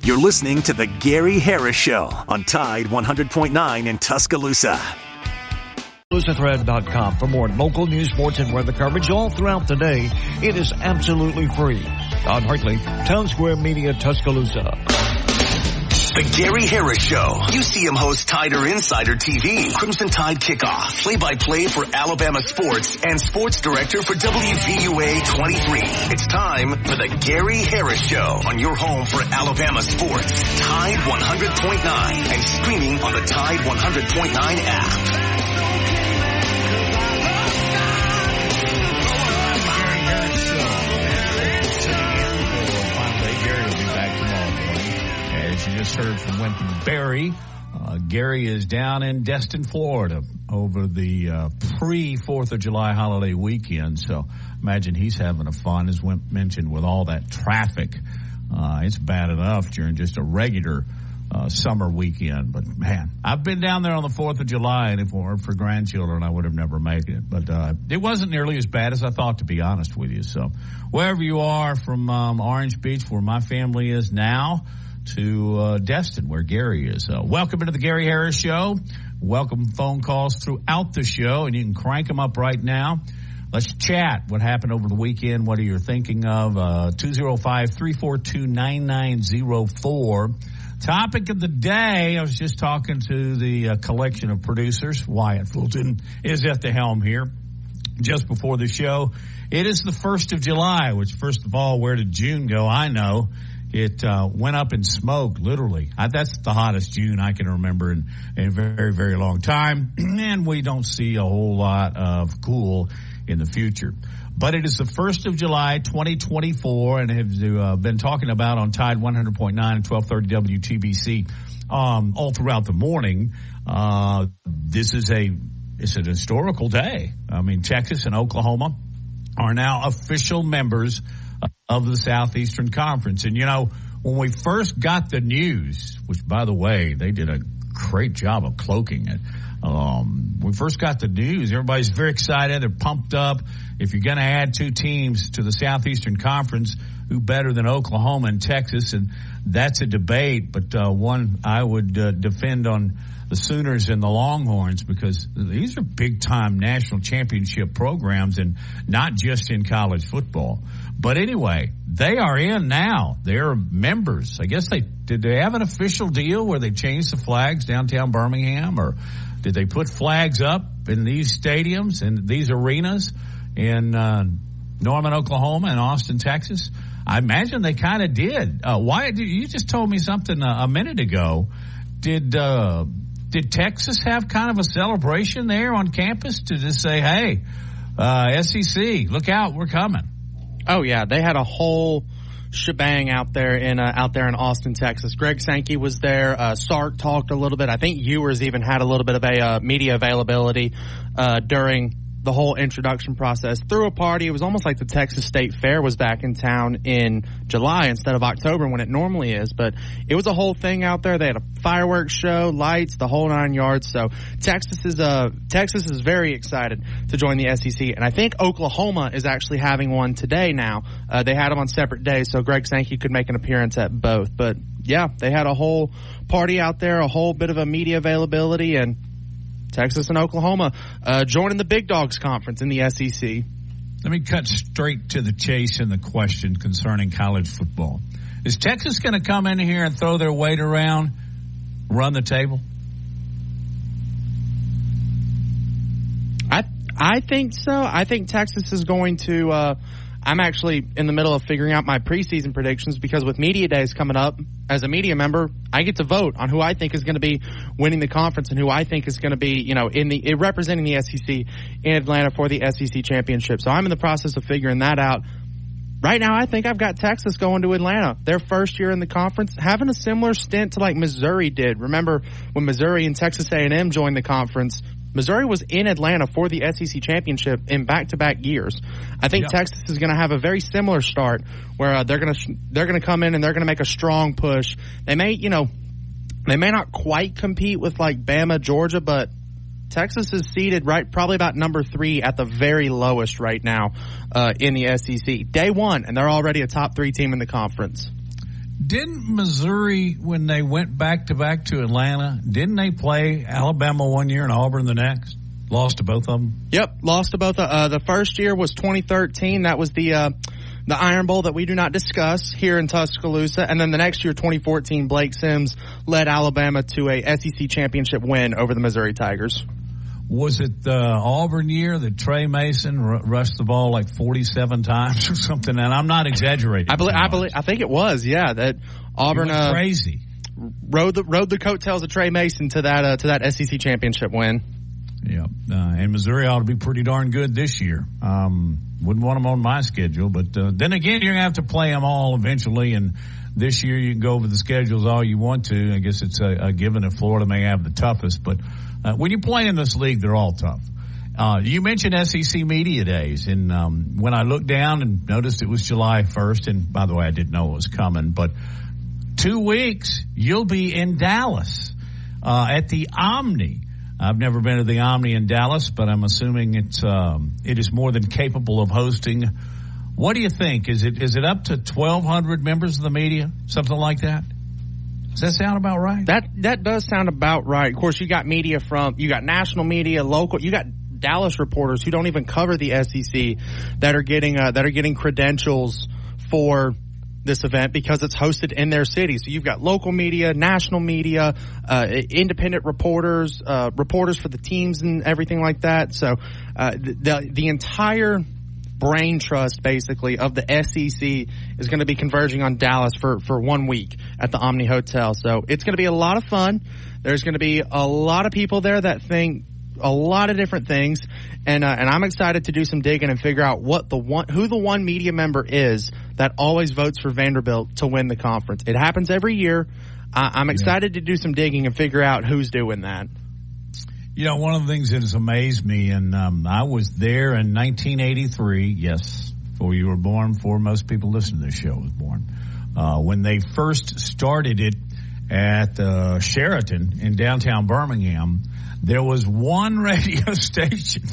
You're listening to The Gary Harris Show on Tide 100.9 in Tuscaloosa. TuscaloosaThread.com for more local news, sports, and weather coverage all throughout the day. It is absolutely free. Don Hartley, Town Square Media, Tuscaloosa. The Gary Harris Show. UCM hosts Tider Insider TV, Crimson Tide Kickoff, play-by-play for Alabama sports, and sports director for WVUA 23. It's time for the Gary Harris Show on your home for Alabama sports. Tide 100.9 and streaming on the Tide 100.9 app. You just heard from Wynton Berry. Gary is down in Destin, Florida over the pre-4th of July holiday weekend. So imagine he's having a fun, as Wynton mentioned, with all that traffic. It's bad enough during just a regular summer weekend. But, man, I've been down there on the 4th of July, and if it weren't for grandchildren, I would have never made it. But it wasn't nearly as bad as I thought, to be honest with you. So wherever you are, from Orange Beach, where my family is now, to Destin, where Gary is. Welcome into the Gary Harris Show. Welcome phone calls throughout the show, and you can crank them up right now. Let's chat. What happened over the weekend? What are you thinking of? 205-342-9904. Topic of the day, I was just talking to the collection of producers. Wyatt Fulton is at the helm here. Just before the show, it is the 1st of July, which, first of all, where did June go? I know. It went up in smoke, literally. That's the hottest June I can remember in a very, very long time. And we don't see a whole lot of cool in the future. But it is the 1st of July, 2024, and have been talking about on Tide 100.9 and 1230 WTBC all throughout the morning. It's an historical day. I mean, Texas and Oklahoma are now official members of the Southeastern Conference. And, you know, when we first got the news, which, by the way, they did a great job of cloaking it. When we first got the news, everybody's very excited. They're pumped up. If you're going to add two teams to the Southeastern Conference, who better than Oklahoma and Texas? And that's a debate, but one I would defend on the Sooners and the Longhorns, because these are big-time national championship programs, and not just in college football. But anyway, they are in now. They're members. I guess did they have an official deal where they changed the flags downtown Birmingham, or did they put flags up in these stadiums and these arenas in Norman, Oklahoma, and Austin, Texas? I imagine they kind of did. Wyatt, you just told me something a minute ago. Did Texas have kind of a celebration there on campus to just say, hey, SEC, look out, we're coming? Oh, yeah. They had a whole shebang out there in Austin, Texas. Greg Sankey was there. Sark talked a little bit. I think Ewers even had a little bit of a media availability during the whole introduction process. Threw a party. It was almost like the Texas State Fair was back in town in July instead of October when it normally is. But it was a whole thing out there. They had a fireworks show, lights, the whole 9 yards. So Texas is very excited to join the SEC. And I think Oklahoma is actually having one today now. They had them on separate days, so Greg Sankey could make an appearance at both. But yeah, they had a whole party out there, a whole bit of a media availability, and Texas and Oklahoma joining the Big Dogs Conference in the SEC. Let me cut straight to the chase in the question concerning college football. Is Texas going to come in here and throw their weight around, run the table? I think so. I think Texas is going to I'm actually in the middle of figuring out my preseason predictions, because with Media Days coming up, as a media member, I get to vote on who I think is going to be winning the conference and who I think is going to be, representing the SEC in Atlanta for the SEC championship. So I'm in the process of figuring that out. Right now, I think I've got Texas going to Atlanta. Their first year in the conference, having a similar stint to like Missouri did. Remember when Missouri and Texas A&M joined the conference? Missouri was in Atlanta for the SEC championship in back-to-back years. I think Texas is going to have a very similar start, where they're going to come in and they're going to make a strong push. They may not quite compete with like Bama, Georgia, but Texas is seated probably about number 3 at the very lowest right now in the SEC. Day one, and they're already a top 3 team in the conference. Didn't Missouri, when they went back-to-back to Atlanta, didn't they play Alabama one year and Auburn the next? Lost to both of them? Yep, lost to both. The first year was 2013. That was the Iron Bowl that we do not discuss here in Tuscaloosa. And then the next year, 2014, Blake Sims led Alabama to a SEC championship win over the Missouri Tigers. Was it the Auburn year that Trey Mason rushed the ball like 47 times or something? And I'm not exaggerating. I think it was. Yeah, that Auburn crazy rode the coattails of Trey Mason to that SEC championship win. Yeah, and Missouri ought to be pretty darn good this year. Wouldn't want them on my schedule, but then again, you're gonna have to play them all eventually. And this year, you can go over the schedules all you want to. I guess it's a given that Florida may have the toughest, but when you play in this league, they're all tough. You mentioned SEC Media Days, and when I looked down and noticed it was July 1st, and by the way, I didn't know it was coming, but 2 weeks, you'll be in Dallas at the Omni. I've never been to the Omni in Dallas, but I'm assuming it is more than capable of hosting. What do you think? Is it up to 1,200 members of the media, something like that? Does that sound about right? That does sound about right. Of course, you got national media, local. You got Dallas reporters who don't even cover the SEC that are getting credentials for this event because it's hosted in their city. So you've got local media, national media, independent reporters, reporters for the teams and everything like that. So the entire brain trust, basically, of the SEC is going to be converging on Dallas for 1 week at the Omni Hotel. So it's going to be a lot of fun. There's going to be a lot of people there that think a lot of different things, and I'm excited to do some digging and figure out who the one media member is that always votes for Vanderbilt to win the conference. It happens every year. I'm excited to do some digging and figure out who's doing that. You know, one of the things that has amazed me, and I was there in 1983, yes, before you were born, before most people listening to this show was born, when they first started it at Sheraton in downtown Birmingham. There was one radio station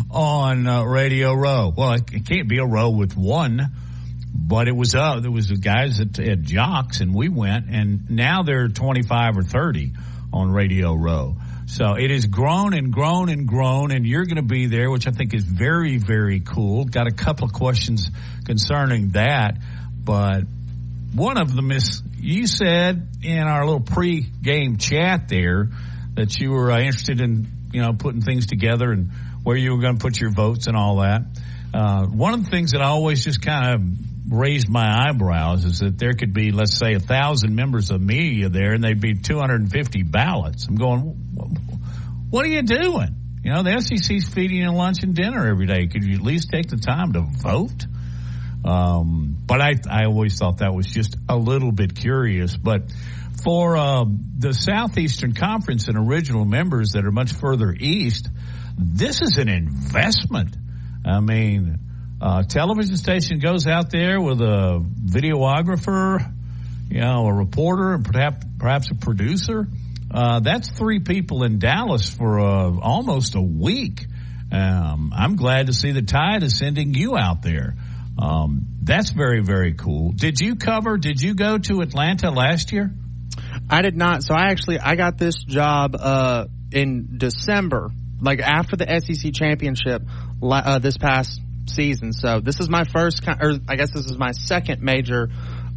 on Radio Row. Well, it can't be a row with one, but there was the guys at Jocks, and we went, and now there are 25 or 30 on Radio Row. So it has grown and grown and grown, and you're going to be there, which I think is very, very cool. Got a couple of questions concerning that, but one of them is, you said in our little pre-game chat there that you were interested in, putting things together and where you were going to put your votes and all that. One of the things that I always just kind of raised my eyebrows is that there could be, let's say, 1,000 members of media there, and they'd be 250 ballots. I'm going, what are you doing? The SEC's feeding you lunch and dinner every day. Could you at least take the time to vote? But I always thought that was just a little bit curious. But for the Southeastern Conference and original members that are much further east, this is an investment. I mean, a television station goes out there with a videographer, a reporter, and perhaps a producer. That's 3 people in Dallas for almost a week. I'm glad to see the Tide is sending you out there. That's very, very cool. Did you go to Atlanta last year? I did not. So I got this job in December, like after the SEC championship this past season. So this is my first, or I guess this is my second major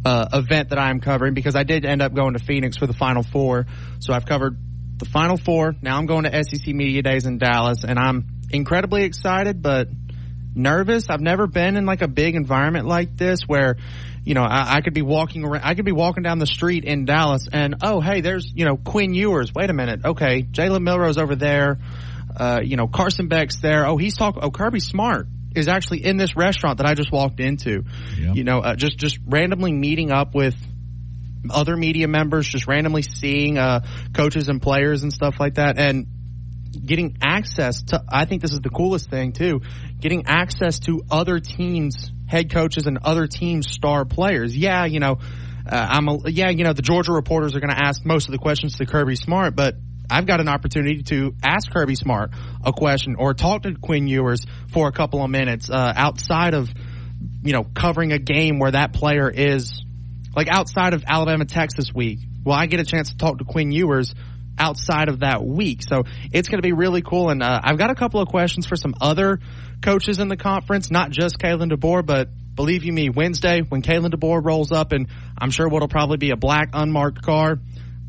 event that I'm covering, because I did end up going to Phoenix for the Final Four. So I've covered the Final Four. Now I'm going to SEC Media Days in Dallas, and I'm incredibly excited, but nervous. I've never been in like a big environment like this where, I could be walking around. I could be walking down the street in Dallas, and hey, there's Quinn Ewers. Wait a minute, okay, Jalen Milrose over there. Carson Beck's there. Oh, he's talking. Oh, Kirby Smart is actually in this restaurant that I just walked into. Yep. Just randomly meeting up with other media members, just randomly seeing coaches and players and stuff like that, and getting access to, I think this is the coolest thing too, getting access to other teams' head coaches and other teams' star players. The Georgia reporters are going to ask most of the questions to Kirby Smart, but I've got an opportunity to ask Kirby Smart a question or talk to Quinn Ewers for a couple of minutes outside of, covering a game where that player is like outside of Alabama-Texas week, will I get a chance to talk to Quinn Ewers outside of that week? So it's going to be really cool. And I've got a couple of questions for some other coaches in the conference, not just Kalen DeBoer, but believe you me, Wednesday when Kalen DeBoer rolls up, and I'm sure what'll probably be a black unmarked car,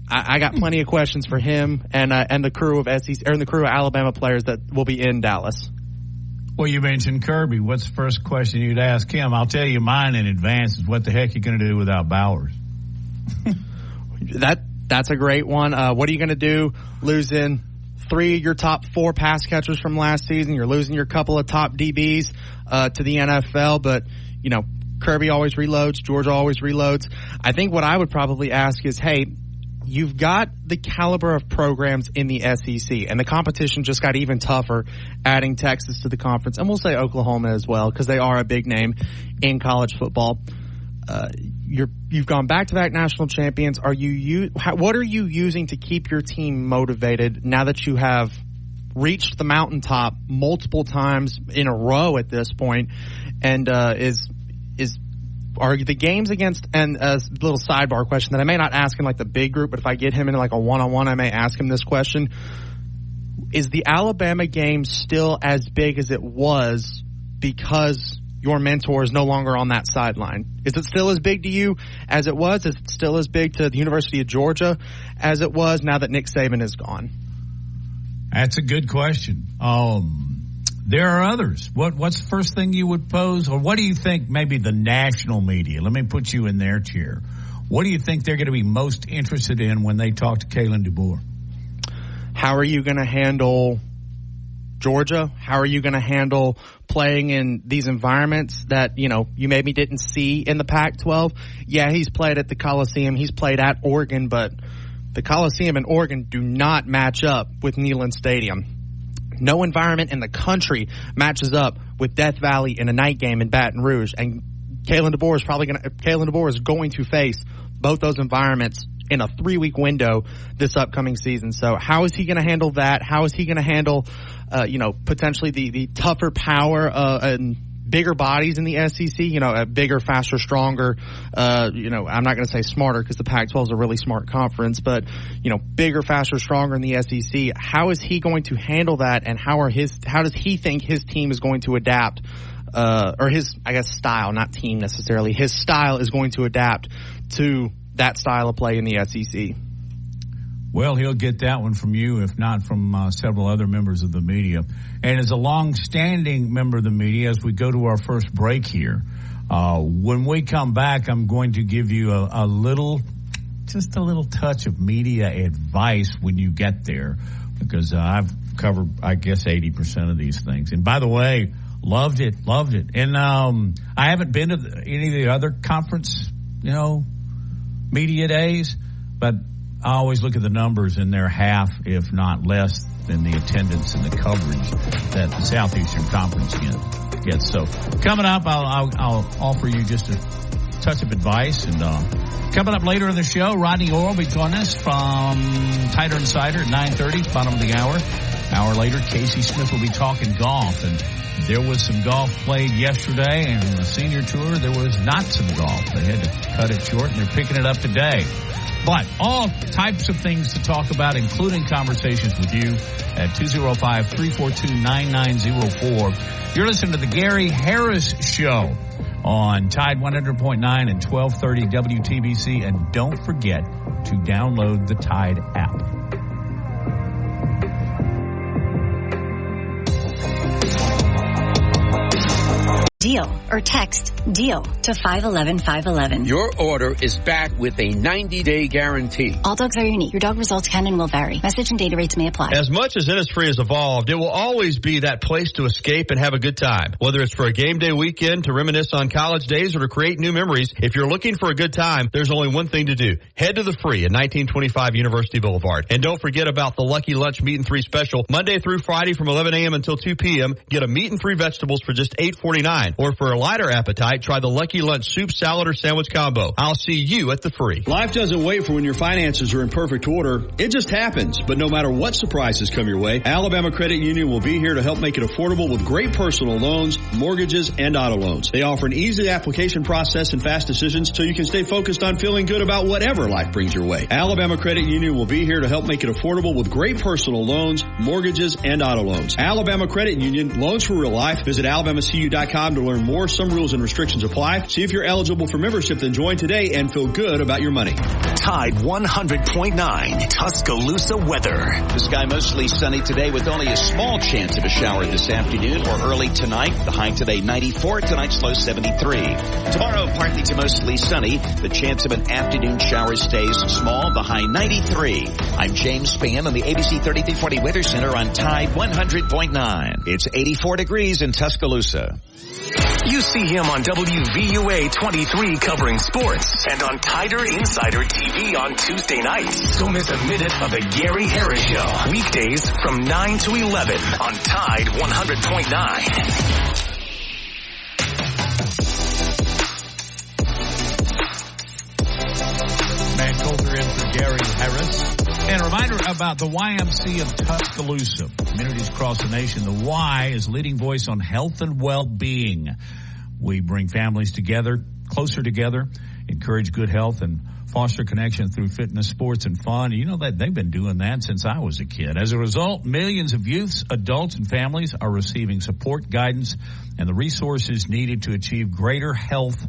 I got plenty of questions for him and the crew of SEC or the crew of Alabama players that will be in Dallas. Well, you mentioned Kirby. What's the first question you'd ask him? I'll tell you mine in advance is what the heck are you going to do without Bowers? That's a great one. What are you going to do losing 3 of your top 4 pass catchers from last season? You're losing your couple of top DBs to the NFL, but, you know, Kirby always reloads. Georgia always reloads. I think what I would probably ask is, hey, you've got the caliber of programs in the SEC, and the competition just got even tougher adding Texas to the conference. And we'll say Oklahoma as well because they are a big name in college football. You've gone back-to-back national champions. What are you using to keep your team motivated now that you have reached the mountaintop multiple times in a row at this point? And are the games against, and a little sidebar question that I may not ask in like the big group, but if I get him in like a one-on-one, I may ask him this question. Is the Alabama game still as big as it was because your mentor is no longer on that sideline? Is it still as big to you as it was? Is it still as big to the University of Georgia as it was now that Nick Saban is gone? That's a good question. There are others. What's the first thing you would pose? Or what do you think maybe the national media, let me put you in their chair, what do you think they're going to be most interested in when they talk to Kalen DeBoer? How are you going to handle Georgia? How are you going to handle playing in these environments that, you know, you maybe didn't see in the Pac-12? Yeah, he's played at the Coliseum. He's played at Oregon, but the Coliseum and Oregon do not match up with Neyland Stadium. No environment in the country matches up with Death Valley in a night game in Baton Rouge. And Kalen DeBoer is going to face both those environments in a 3-week window this upcoming season. So how is he going to handle that? How is he going to handle, potentially the tougher power and bigger bodies in the SEC, a bigger, faster, stronger, I'm not going to say smarter because the Pac-12 is a really smart conference, but, bigger, faster, stronger in the SEC. How is he going to handle that, and how does he think his team is going to adapt, or his, style, not team necessarily, his style is going to adapt to that style of play in the SEC? Well, he'll get that one from you, if not from several other members of the media. And as a long-standing member of the media, as we go to our first break here, when we come back, I'm going to give you a little touch of media advice when you get there, because I've covered, 80% of these things. And by the way, loved it. And I haven't been to any of the other conference, media days, but I always look at the numbers, and they're half, if not less, than the attendance and the coverage that the Southeastern Conference gets. So coming up, I'll offer you just a touch of advice. And coming up later in the show, Rodney Orr will be joining us from Tider Insider at 9:30, bottom of the hour. Hour later, Casey Smith will be talking golf. And there was some golf played yesterday, and on the senior tour, there was not some golf. They had to cut it short, and they're picking it up today. But all types of things to talk about, including conversations with you at 205-342-9904. You're listening to the Gary Harris Show on Tide 100.9 and 1230 WTBC. And don't forget to download the Tide app. DEAL or text DEAL to 511-511. Your order is back with a 90-day guarantee. All dogs are unique. Your dog results can and will vary. Message and data rates may apply. As much as Innisfree has evolved, it will always be that place to escape and have a good time. Whether it's for a game day weekend, to reminisce on college days, or to create new memories, if you're looking for a good time, there's only one thing to do. Head to the Free at 1925 University Boulevard. And don't forget about the Lucky Lunch Meat and 3 special. Monday through Friday from 11 a.m. until 2 p.m. Get a meat and 3 vegetables for just $8.49. Or for a lighter appetite, try the Lucky Lunch soup, salad, or sandwich combo. I'll see you at the Free. Life doesn't wait for when your finances are in perfect order. It just happens. But no matter what surprises come your way, Alabama Credit Union will be here to help make it affordable with great personal loans, mortgages, and auto loans. They offer an easy application process and fast decisions so you can stay focused on feeling good about whatever life brings your way. Alabama Credit Union will be here to help make it affordable with great personal loans, mortgages, and auto loans. Alabama Credit Union, loans for real life. Visit alabamacu.com to learn more. Some rules and restrictions apply. See if you're eligible for membership, then join today and feel good about your money. Tide 100.9 Tuscaloosa weather. The sky mostly sunny today with only a small chance of a shower this afternoon or early tonight. The high today 94, tonight's low 73. Tomorrow partly to mostly sunny. The chance of an afternoon shower stays small. The high 93. I'm James Spann on the ABC 3340 Weather Center on Tide 100.9. It's 84 degrees in Tuscaloosa. You see him on WVUA 23 covering sports and on Tider Insider TV on Tuesday nights. Don't miss a minute of the Gary Harris Show. Weekdays from 9 to 11 on Tide 100.9. Matt Coulter in for Gary Harris. And a reminder about the YMC of Tuscaloosa. Communities across the nation, the Y is leading voice on health and well-being. We bring families together, closer together, encourage good health, and foster connection through fitness, sports, and fun. You know that they've been doing that since I was a kid. As a result, millions of youths, adults, and families are receiving support, guidance, and the resources needed to achieve greater health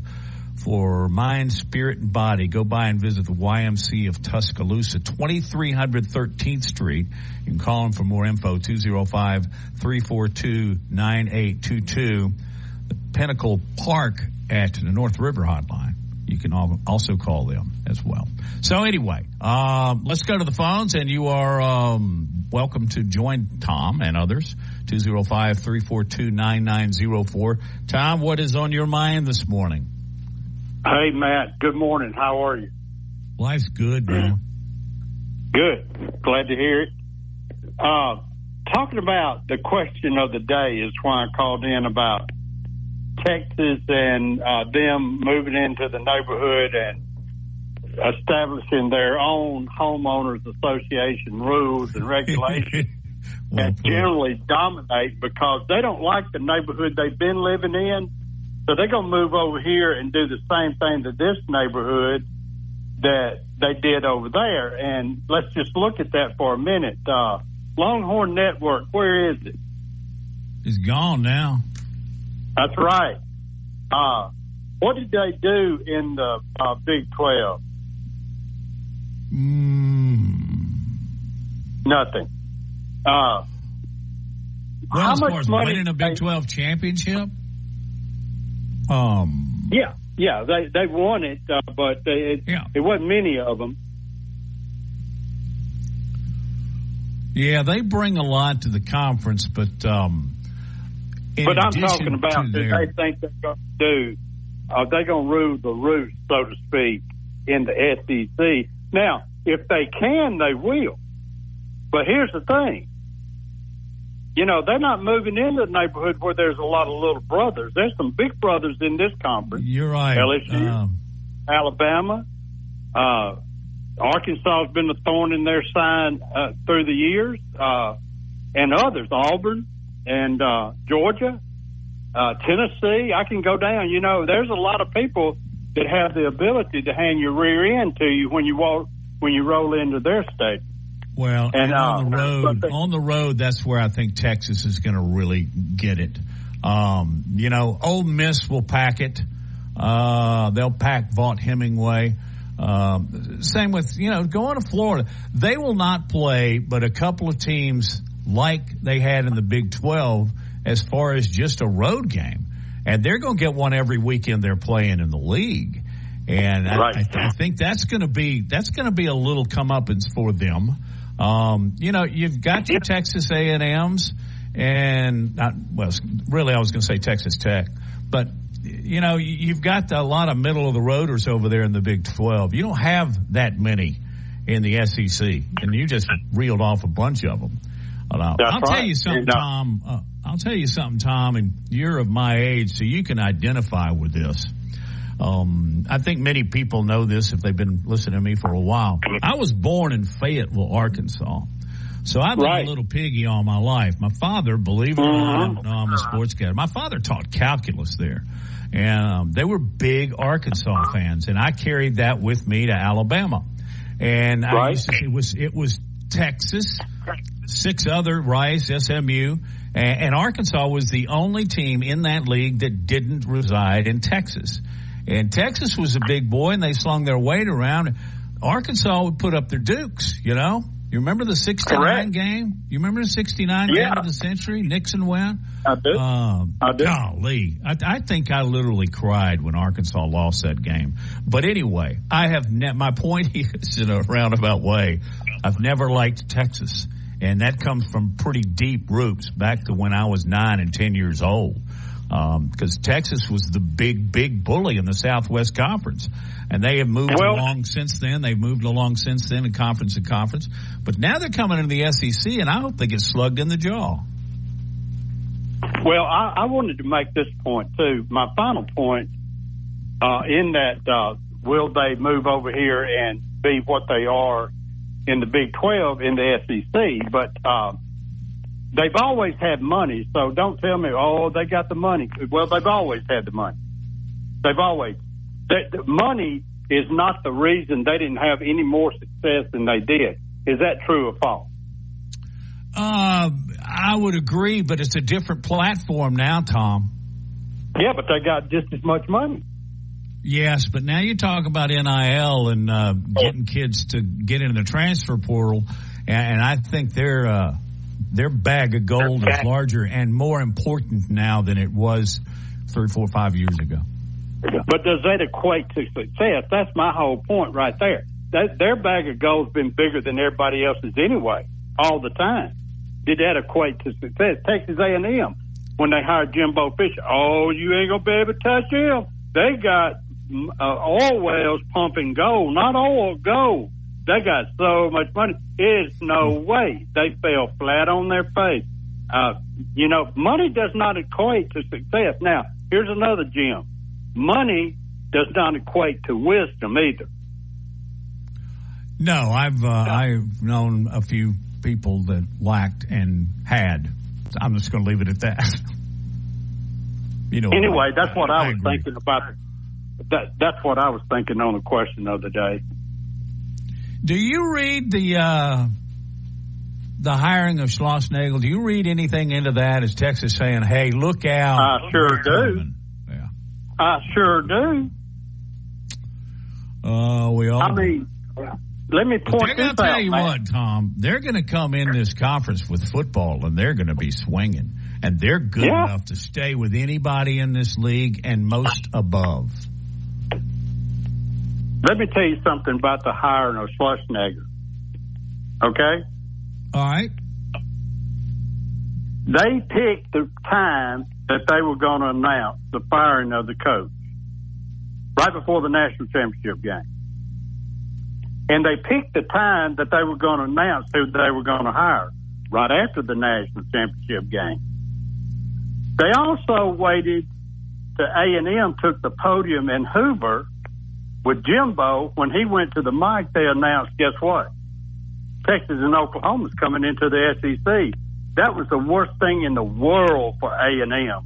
for mind, spirit, and body. Go by and visit the YMC of Tuscaloosa, 2300 13th Street. You can call them for more info, 205-342-9822. The Pinnacle Park at the North River Hotline. You can also call them as well. So anyway, let's go to the phones, and you are welcome to join Tom and others, 205-342-9904. Tom, what is on your mind this morning? Hey, Matt. Good morning. How are you? Life's good, man. Good. Glad to hear it. Talking about the question of the day is why I called in about Texas and them moving into the neighborhood and establishing their own homeowners association rules and regulations that generally dominate because they don't like the neighborhood they've been living in. So they're going to move over here and do the same thing to this neighborhood that they did over there. And let's just look at that for a minute. Longhorn Network, where is it? It's gone now. That's right. What did they do in the Big 12? Nothing. Well, how as much far as money winning a Big 12 championship? Yeah, they won it, but it wasn't many of them. Yeah, they bring a lot to the conference, but I'm talking about they think they're going to do. They're going to rule the roost, so to speak, in the SEC. Now, if they can, they will. But here's the thing. You know, they're not moving into the neighborhood where there's a lot of little brothers. There's some big brothers in this conference. You're right. LSU, Alabama, Arkansas has been a thorn in their side through the years, and others, Auburn and Georgia, Tennessee. I can go down. You know, there's a lot of people that have the ability to hang your rear end to you when you roll into their state. Well, and on the road, that's where I think Texas is going to really get it. You know, Ole Miss will pack it. They'll pack Vaught Hemingway. Same with, going to Florida. They will not play but a couple of teams like they had in the Big 12 as far as just a road game. And they're going to get one every weekend they're playing in the league. And right. I think that's going to be a little comeuppance for them. You've got your Texas A&Ms and I was going to say Texas Tech, but you've got a lot of middle of the roaders over there in the Big 12. You don't have that many in the SEC, and you just reeled off a bunch of them. I'll tell you something, Tom. I'll tell you something, Tom, and you're of my age, so you can identify with this. I think many people know this if they've been listening to me for a while. I was born in Fayetteville, Arkansas. So I've been a little piggy all my life. My father, believe it or not, no, I'm a sports guy. My father taught calculus there. And they were big Arkansas fans. And I carried that with me to Alabama. And it was Texas, 6 other, Rice, SMU. And Arkansas was the only team in that league that didn't reside in Texas. And Texas was a big boy, and they slung their weight around. Arkansas would put up their dukes, you know. You remember the 69 game? You remember the 69 game of the century? Nixon went? I do. I do. Golly. I think I literally cried when Arkansas lost that game. But anyway, my point is, in a roundabout way, I've never liked Texas. And that comes from pretty deep roots back to when I was 9 and 10 years old. Because Texas was the big bully in the Southwest Conference. And they have moved along since then. They've moved along since then in conference to conference. But now they're coming into the SEC, and I hope they get slugged in the jaw. Well, I wanted to make this point, too. My final point in that will they move over here and be what they are in the Big 12 in the SEC? But they've always had money, so don't tell me, they got the money. Well, they've always had the money. They've always. The money is not the reason they didn't have any more success than they did. Is that true or false? I would agree, but it's a different platform now, Tom. Yeah, but they got just as much money. Yes, but now you talk about NIL and getting kids to get into the transfer portal, and I think their bag of gold is larger and more important now than it was 3, 4, 5 years ago. But does that equate to success? That's my whole point right there. Their bag of gold's been bigger than everybody else's anyway, all the time. Did that equate to success? Texas A&M, when they hired Jimbo Fisher, you ain't going to be able to touch him. They got oil wells pumping gold, not oil, gold. They got so much money. There's no way. They fell flat on their face. Money does not equate to success. Now, here's another gem. Money does not equate to wisdom either. No, I've known a few people that lacked and had. I'm just going to leave it at that. Anyway, that's what I was thinking about. That's what I was thinking on the question the other day. Do you read the hiring of Schlossnagle? Do you read anything into that? Is Texas saying, "Hey, look out"? I sure do. Yeah, I sure do. We all. I mean, let me point this out. I'll tell you what, Tom. They're going to come in this conference with football, and they're going to be swinging, and they're good enough to stay with anybody in this league and most above. Let me tell you something about the hiring of Schlossnagle. Okay? All right. They picked the time that they were going to announce the firing of the coach right before the national championship game. And they picked the time that they were going to announce who they were going to hire right after the national championship game. They also waited till A&M took the podium in Hoover with Jimbo. When he went to the mic, they announced, guess what? Texas and Oklahoma's coming into the SEC. That was the worst thing in the world for A&M.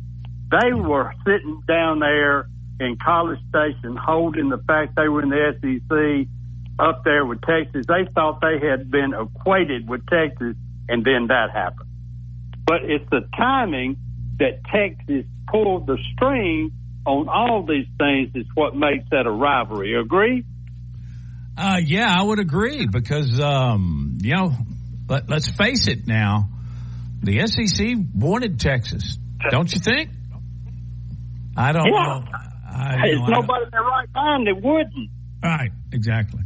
They were sitting down there in College Station holding the fact they were in the SEC up there with Texas. They thought they had been equated with Texas, and then that happened. But it's the timing that Texas pulled the string on all these things is what makes that a rivalry. Agree? Yeah, I would agree because, let's face it now. The SEC wanted Texas. Don't you think? I don't know. There's nobody in their right mind that wouldn't. Right, exactly.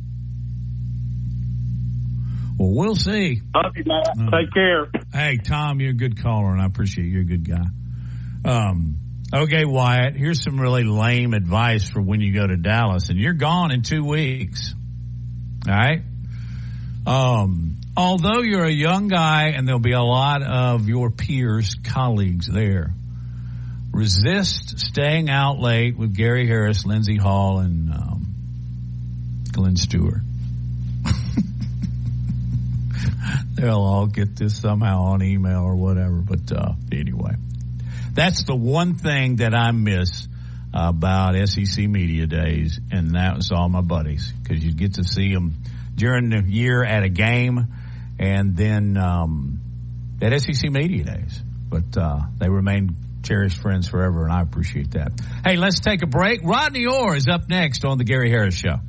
Well, we'll see. Love you, man. Take care. Hey, Tom, you're a good caller, and I appreciate you. You're a good guy. Okay, Wyatt, here's some really lame advice for when you go to Dallas, and you're gone in 2 weeks. All right? Although you're a young guy and there'll be a lot of your peers, colleagues there, resist staying out late with Gary Harris, Lindsey Hall, and Glenn Stewart. They'll all get this somehow on email or whatever. But anyway, that's the one thing that I miss about SEC Media Days, and that was all my buddies, because you get to see them during the year at a game and then at SEC Media Days. But they remain cherished friends forever, and I appreciate that. Hey, let's take a break. Rodney Orr is up next on The Gary Harris Show.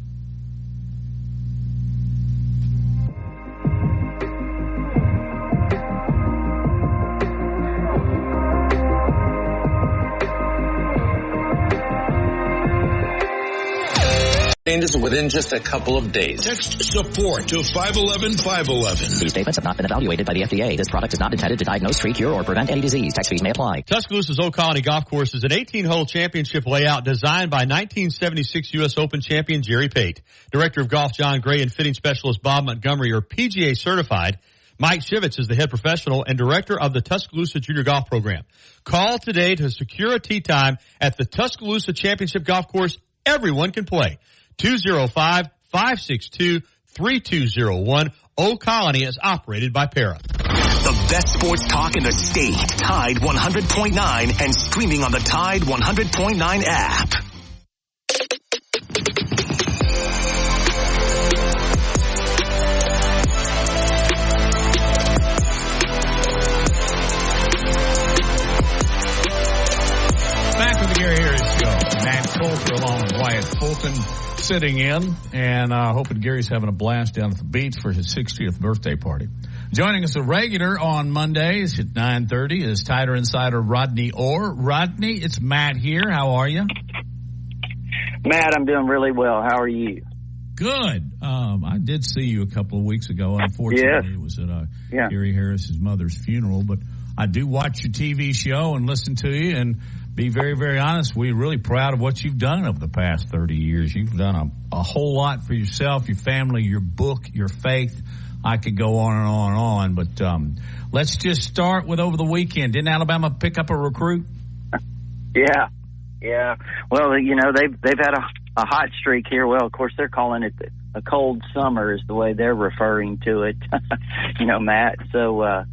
Changes within just a couple of days. Text support to 511-511. These statements have not been evaluated by the FDA. This product is not intended to diagnose, treat, cure, or prevent any disease. Tax fees may apply. Tuscaloosa's Old Colony Golf Course is an 18-hole championship layout designed by 1976 U.S. Open champion Jerry Pate. Director of Golf John Gray and fitting specialist Bob Montgomery are PGA certified. Mike Shivitz is the head professional and director of the Tuscaloosa Junior Golf Program. Call today to secure a tee time at the Tuscaloosa Championship Golf Course. Everyone can play. 205-562-3201. Old Colony is operated by Para. The best sports talk in the state. Tide 100.9 and streaming on the Tide 100.9 app. Back with the Gary Harris Show. Matt Coulter along with Wyatt Fulton sitting in, and hoping Gary's having a blast down at the beach for his 60th birthday party. Joining us a regular on Mondays at 9:30 is Tider Insider Rodney Orr. Rodney, it's Matt here. How are you? Matt, I'm doing really well. How are you? Good. I did see you a couple of weeks ago. Unfortunately, It was at Gary Harris's mother's funeral, but I do watch your TV show and listen to you, and be very, very honest, we're really proud of what you've done over the past 30 years. You've done a whole lot for yourself, your family, your book, your faith. I could go on and on and on, but let's just start with over the weekend. Didn't Alabama pick up a recruit? Yeah. Well, you know, they've had a hot streak here. Well, of course, they're calling it a cold summer is the way they're referring to it, you know, Matt. So, well,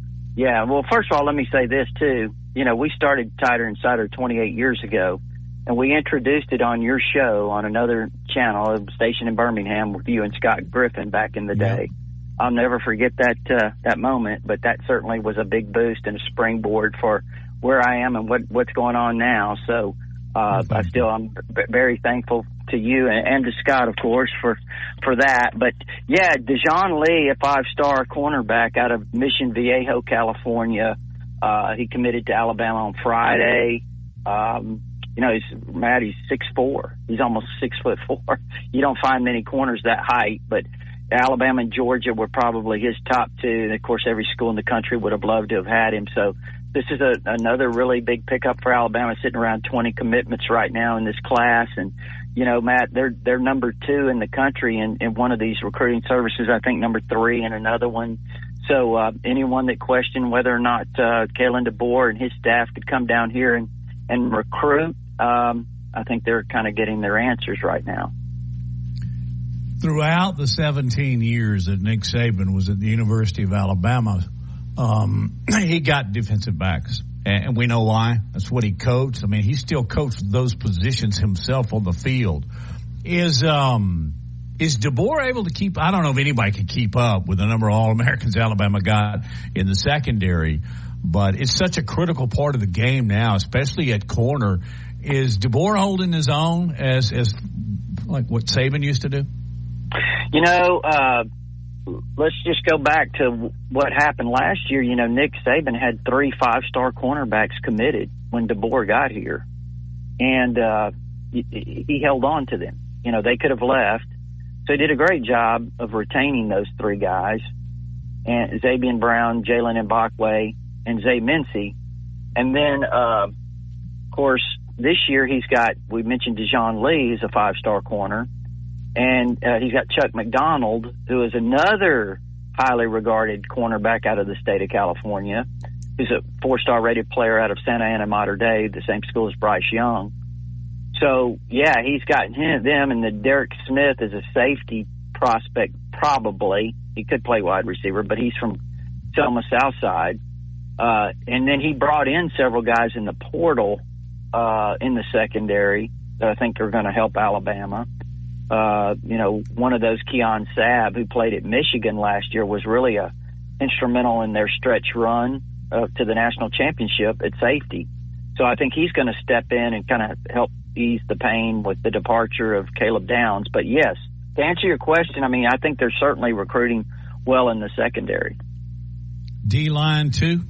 first of all, let me say this, too. You know, we started Tider Insider 28 years ago, and we introduced it on your show on another channel, a station in Birmingham with you and Scott Griffin back in the day. I'll never forget that moment, but that certainly was a big boost and a springboard for where I am and what's going on now. So I'm very thankful to you and to Scott, of course, for that. But yeah, Dejon Lee, a 5-star cornerback out of Mission Viejo, California. He committed to Alabama on Friday. You know, he's 6'4". He's almost 6'4". You don't find many corners that height, but Alabama and Georgia were probably his top two. And of course, every school in the country would have loved to have had him. So this is another really big pickup for Alabama, sitting around 20 commitments right now in this class. And, you know, Matt, they're number 2 in the country in one of these recruiting services. I think number 3 in another one. So anyone that questioned whether or not Kalen DeBoer and his staff could come down here and recruit, I think they're kind of getting their answers right now. Throughout the 17 years that Nick Saban was at the University of Alabama, he got defensive backs. And we know why. That's what he coached. I mean, he still coached those positions himself on the field. Is DeBoer able to keep? I don't know if anybody can keep up with the number of All-Americans Alabama got in the secondary, but it's such a critical part of the game now, especially at corner. Is DeBoer holding his own as like what Saban used to do? You know, let's just go back to what happened last year. You know, Nick Saban had 3 5-star cornerbacks committed when DeBoer got here, and he held on to them. You know, they could have left. So he did a great job of retaining those 3 guys, and Zabian Brown, Jalen Mbakwe, and Zay Mincy. And then, of course, this year we mentioned Dejon Lee, who's a 5-star corner, and he's got Chuck McDonald, who is another highly regarded cornerback out of the state of California. He's a 4-star rated player out of Santa Ana Mater Dei, the same school as Bryce Young. So, yeah, he's got them, and then Derek Smith is a safety prospect, probably. He could play wide receiver, but he's from Selma Southside. And then he brought in several guys in the portal in the secondary that I think are going to help Alabama. One of those, Keon Sabb, who played at Michigan last year, was really instrumental in their stretch run to the national championship at safety. So I think he's going to step in and kind of help ease the pain with the departure of Caleb Downs. But yes, to answer your question, I mean, I think they're certainly recruiting well in the secondary. D-line too?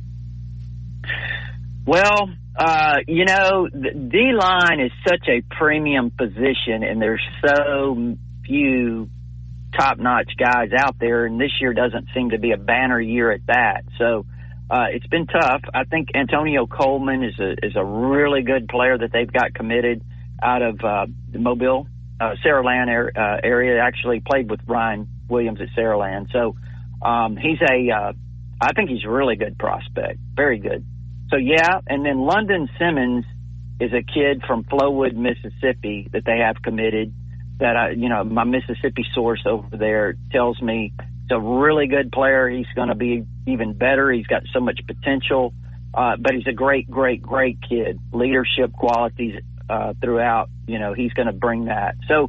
Well, the D-line is such a premium position, and there's so few top-notch guys out there, and this year doesn't seem to be a banner year at that. So it's been tough. I think Antonio Coleman is a really good player that they've got committed out of the Mobile, Saraland area. Actually played with Ryan Williams at Saraland. So I think he's a really good prospect, very good. So, yeah, and then London Simmons is a kid from Flowood, Mississippi that they have committed that, my Mississippi source over there tells me he's a really good player. He's going to be even better. He's got so much potential, but he's a great, great, great kid. Leadership qualities throughout, he's going to bring that. So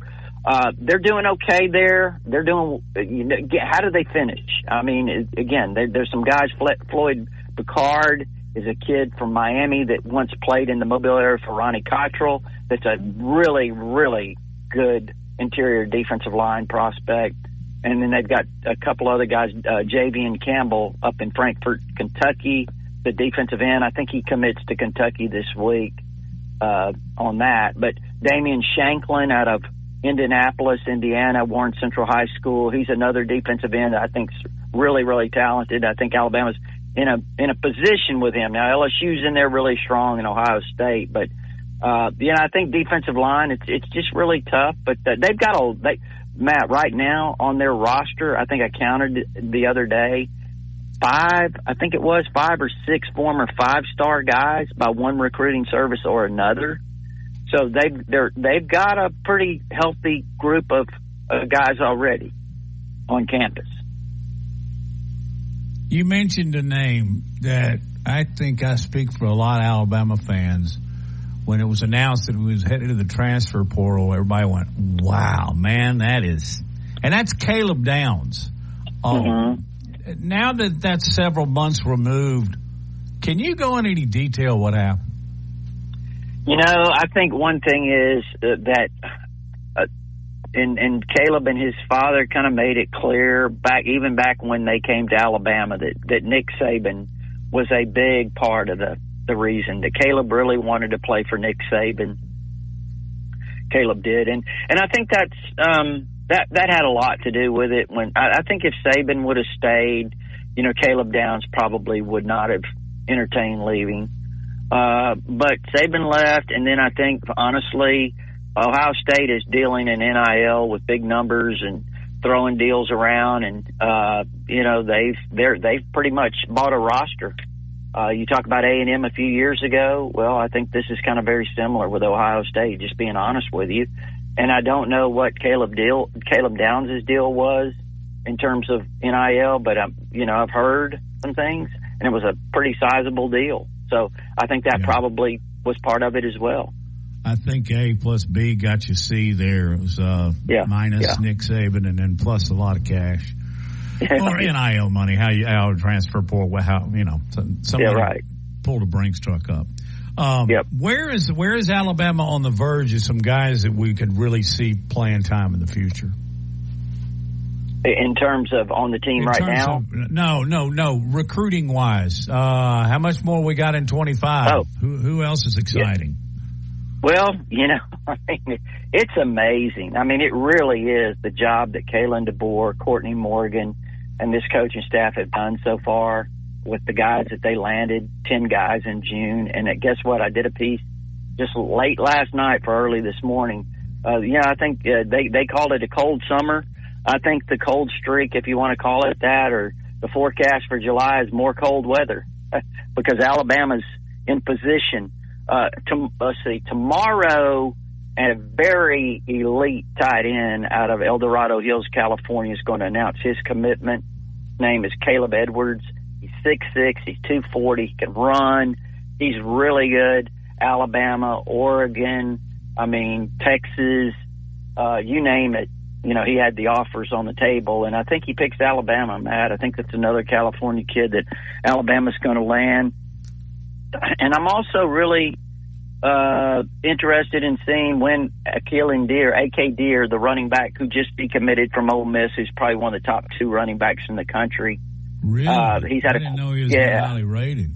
they're doing okay there. They're doing how do they finish? I mean, again, there's some guys, Floyd Picard is a kid from Miami that once played in the Mobile area for Ronnie Cottrell. That's a really, really good interior defensive line prospect. And then they've got a couple other guys, Javian Campbell up in Frankfort, Kentucky, the defensive end. I think he commits to Kentucky this week on that. But Damian Shanklin out of Indianapolis, Indiana, Warren Central High School. He's another defensive end that I think's really, really talented. I think Alabama's in a position with him. Now, LSU's in there really strong in Ohio State, but I think defensive line, it's just really tough. But they've got Matt, right now on their roster, I think I counted the other day, 5 or 6 former 5-star guys by one recruiting service or another. So they've got a pretty healthy group of guys already on campus. You mentioned a name that I think I speak for a lot of Alabama fans. When it was announced that he was headed to the transfer portal, everybody went, wow, man, that's Caleb Downs. Now that that's several months removed, can you go into any detail what happened? I think one thing is that and Caleb and his father kind of made it clear back when they came to Alabama that Nick Saban was a big part of the reason that Caleb really wanted to play for Nick Saban. Caleb did, and I think that's that had a lot to do with it. When I think if Saban would have stayed, Caleb Downs probably would not have entertained leaving. But Saban left, and then I think honestly, Ohio State is dealing in NIL with big numbers and throwing deals around, and they've pretty much bought a roster. You talk about A&M a few years ago. Well, I think this is kind of very similar with Ohio State, just being honest with you. And I don't know what Caleb Downs' deal was in terms of NIL, but I've heard some things, and it was a pretty sizable deal. So I think that probably was part of it as well. I think A plus B got you C there. It was minus Nick Saban and then plus a lot of cash. Or NIL money, how transfer portal, somebody pulled a Brinks truck up. Where is Alabama on the verge of some guys that we could really see playing time in the future? In terms of on the team right now? No. Recruiting wise, how much more we got in 25? Oh. Who else is exciting? Well, it's amazing. I mean, it really is the job that Kalen DeBoer, Courtney Morgan, and this coaching staff have done so far with the guys that they landed, 10 guys in June. And guess what? I did a piece just late last night for early this morning. I think they called it a cold summer. I think the cold streak, if you want to call it that, or the forecast for July is more cold weather because Alabama's in position. Tomorrow, a very elite tight end out of El Dorado Hills, California, is going to announce his commitment. His name is Caleb Edwards. He's 6'6", he's 240, he can run. He's really good. Alabama, Oregon, Texas, you name it. He had the offers on the table, and I think he picks Alabama, Matt. I think that's another California kid that Alabama's going to land. And I'm also really interested in seeing when AK Deer, the running back who just decommitted from Ole Miss, who's probably one of the top 2 running backs in the country. Really? I didn't know he was highly rated.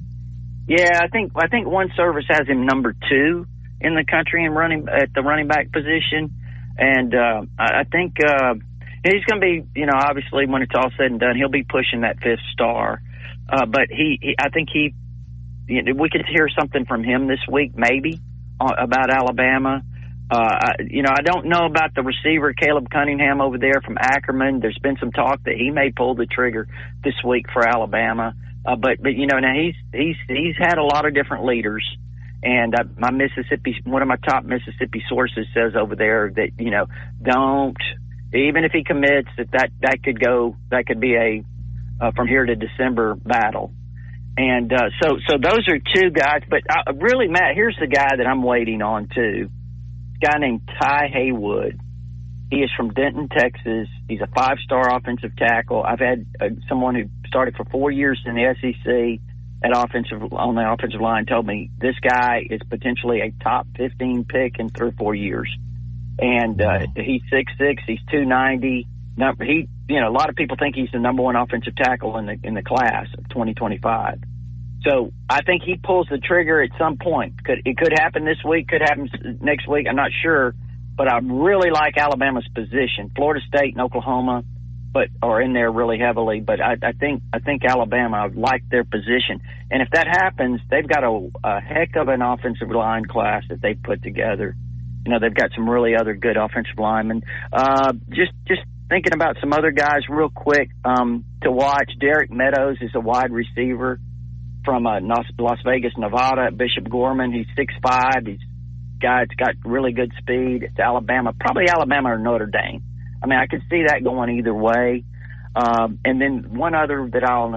Yeah, I think one service has him number 2 in the country at the running back position. And I think he's going to be, obviously when it's all said and done, he'll be pushing that 5th star. But I think we could hear something from him this week, maybe, about Alabama. I don't know about the receiver, Caleb Cunningham over there from Ackerman. There's been some talk that he may pull the trigger this week for Alabama. But now he's had a lot of different leaders. And one of my top Mississippi sources says over there that, don't, even if he commits, that could be a from here to December battle. And so those are 2 guys. But really, Matt, here's the guy that I'm waiting on too. A guy named Ty Haywood. He is from Denton, Texas. He's a 5-star offensive tackle. I've had someone who started for 4 years in the SEC on the offensive line told me this guy is potentially a top 15 pick in 3 or 4 years. And he's 6'6", he's 290. A lot of people think he's the number 1 offensive tackle in the class of 2025. So I think he pulls the trigger at some point. It could happen this week, could happen next week. I'm not sure, but I really like Alabama's position. Florida State and Oklahoma are in there really heavily, but I think Alabama, I like their position. And if that happens, they've got a heck of an offensive line class that they've put together. They've got some really other good offensive linemen. Just thinking about some other guys real quick to watch. Derek Meadows is a wide receiver from Las Vegas, Nevada, Bishop Gorman. He's 6'5". He's got really good speed. It's Alabama, probably Alabama or Notre Dame. I could see that going either way. And then one other that I'll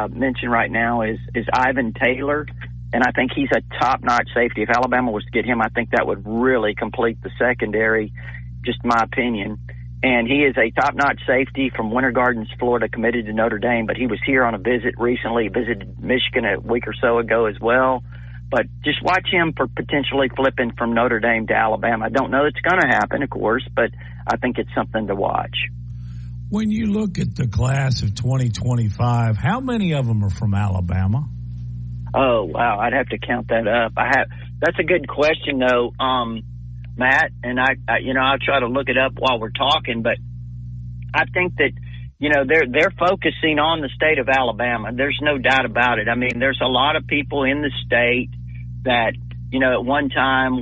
mention right now is Ivan Taylor, and I think he's a top-notch safety. If Alabama was to get him, I think that would really complete the secondary, just my opinion. And he is a top-notch safety from Winter Gardens, Florida, committed to Notre Dame, but he was here on a visit recently. He visited Michigan a week or so ago as well. But just watch him for potentially flipping from Notre Dame to Alabama. I don't know it's going to happen, of course, but I think it's something to watch. When you look at the class of 2025, how many of them are from Alabama? Oh, wow. I'd have to count that up. That's a good question, though, Matt, and I'll try to look it up while we're talking, but I think that, they're focusing on the state of Alabama. There's no doubt about it. There's a lot of people in the state that, at one time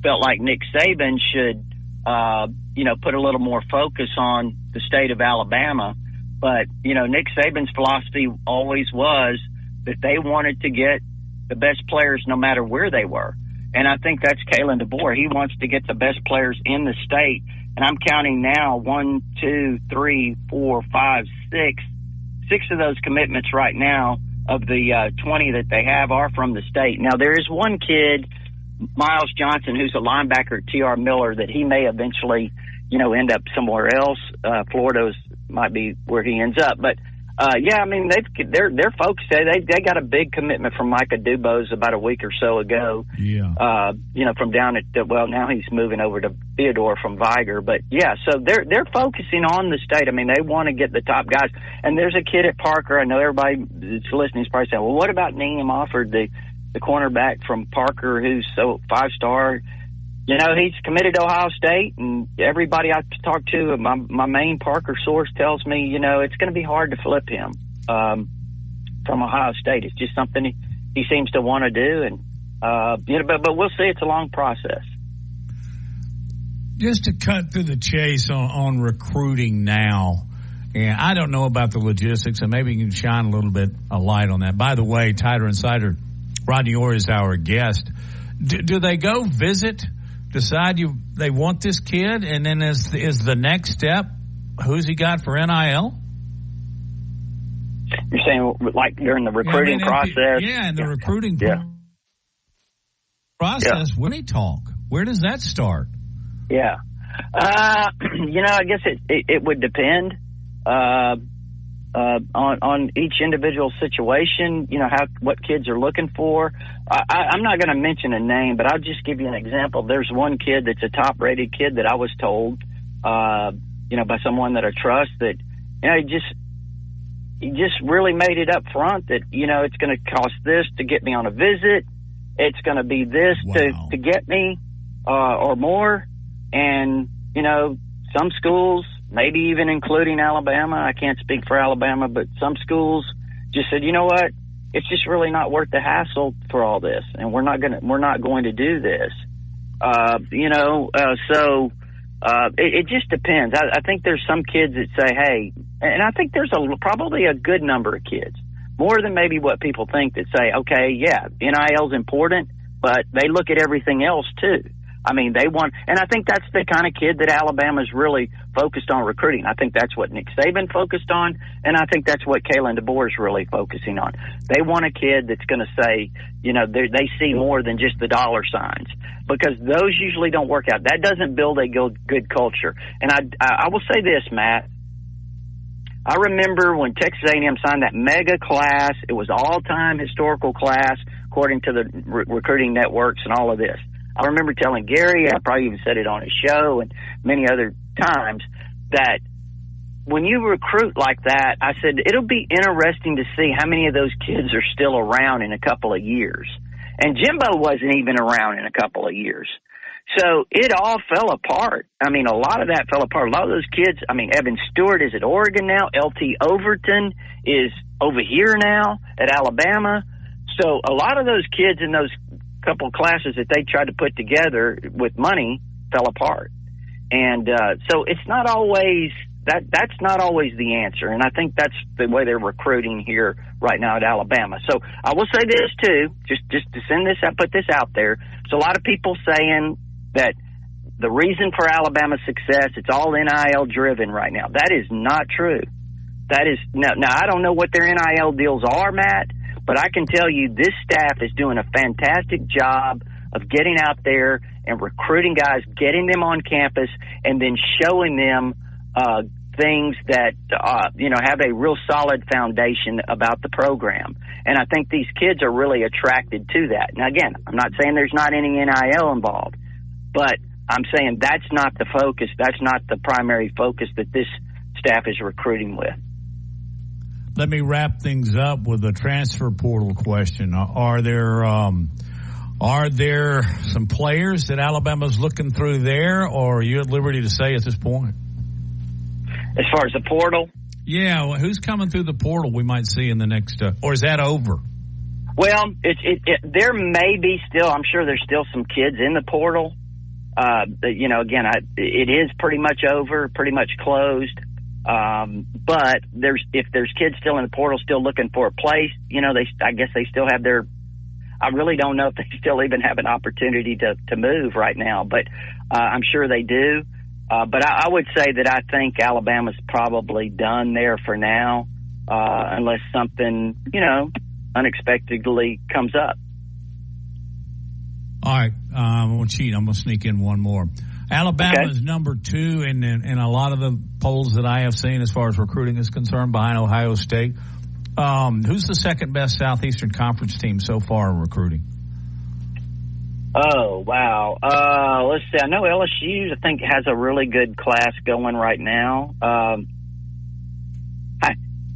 felt like Nick Saban should, put a little more focus on the state of Alabama. But, Nick Saban's philosophy always was that they wanted to get the best players no matter where they were. And I think that's Kalen DeBoer. He wants to get the best players in the state. And I'm counting now 1, 2, 3, 4, 5, 6. 6 of those commitments right now of the 20 that they have are from the state. Now, there is one kid, Miles Johnson, who's a linebacker at T.R. Miller, that he may eventually, end up somewhere else. Florida might be where he ends up. But, they're focused. They got a big commitment from Micah Dubose about a week or so ago. Yeah. From down at now he's moving over to Theodore from Viger. But yeah, so they're focusing on the state. They want to get the top guys. And there's a kid at Parker. I know everybody that's listening is probably saying, well, what about Neem Offord, the cornerback from Parker, who's so 5-star? He's committed to Ohio State, and everybody I talk to, my main Parker source tells me, it's going to be hard to flip him from Ohio State. It's just something he seems to want to do, and but we'll see. It's a long process. Just to cut through the chase on recruiting now, and I don't know about the logistics, and maybe you can shine a little bit of light on that. By the way, Tighter Insider Rodney Orr is our guest. Do they go visit, decide they want this kid, and then is the next step, who's he got for NIL? You're saying like during the recruiting process? In the recruiting process, when they talk, where does that start? Yeah. I guess it would depend on each individual situation, what kids are looking for. I'm not going to mention a name, but I'll just give you an example. There's one kid that's a top-rated kid that I was told, by someone that I trust that, he just really made it up front that, it's going to cost this to get me on a visit. It's going to be this to get me, or more. And, some schools, maybe even including Alabama, I can't speak for Alabama, but some schools just said, you know what, it's just really not worth the hassle for all this, and we're not going to do this. It just depends. I think there's some kids that say, hey, and I think there's probably a good number of kids, more than maybe what people think, that say, okay, yeah, NIL is important, but they look at everything else too. I mean, and I think that's the kind of kid that Alabama's really focused on recruiting. I think that's what Nick Saban focused on, and I think that's what Kalen DeBoer is really focusing on. They want a kid that's going to say, they see more than just the dollar signs, because those usually don't work out. That doesn't build a good culture. And I will say this, Matt. I remember when Texas A&M signed that mega class. It was all-time historical class, according to the recruiting networks and all of this. I remember telling Gary, I probably even said it on his show and many other times, that when you recruit like that, I said, it'll be interesting to see how many of those kids are still around in a couple of years. And Jimbo wasn't even around in a couple of years. So it all fell apart. I mean, a lot of that fell apart. A lot of those kids, Evan Stewart is at Oregon now. LT Overton is over here now at Alabama. So a lot of those kids in those couple of classes that they tried to put together with money fell apart. And so it's not always that's not always the answer. And I think that's the way they're recruiting here right now at Alabama. So I will say this too, just to put this out there. So a lot of people saying that the reason for Alabama's success, it's all NIL driven right now. That is not true. That is now I don't know what their NIL deals are, Matt, but I can tell you this staff is doing a fantastic job of getting out there and recruiting guys, getting them on campus, and then showing them things that, have a real solid foundation about the program. And I think these kids are really attracted to that. Now, again, I'm not saying there's not any NIL involved, but I'm saying that's not the focus. That's not the primary focus that this staff is recruiting with. Let me wrap things up with a transfer portal question. Are there some players that Alabama's looking through there, or are you at liberty to say at this point? As far as the portal? Yeah, well, who's coming through the portal we might see in the next or is that over? Well, there may be still, I'm sure there's still some kids in the portal. Again, it is pretty much over, pretty much closed. But if there's kids still in the portal still looking for a place, I guess they still have I really don't know if they still even have an opportunity to move right now, but I'm sure they do. But I would say that I think Alabama's probably done there for now, unless something, unexpectedly comes up. All right. I'm going to sneak in one more. Alabama is number 2 in a lot of the polls that I have seen as far as recruiting is concerned, behind Ohio State. Who's the second best Southeastern Conference team so far in recruiting? Oh, wow. Let's see. I know LSU, I think, has a really good class going right now. I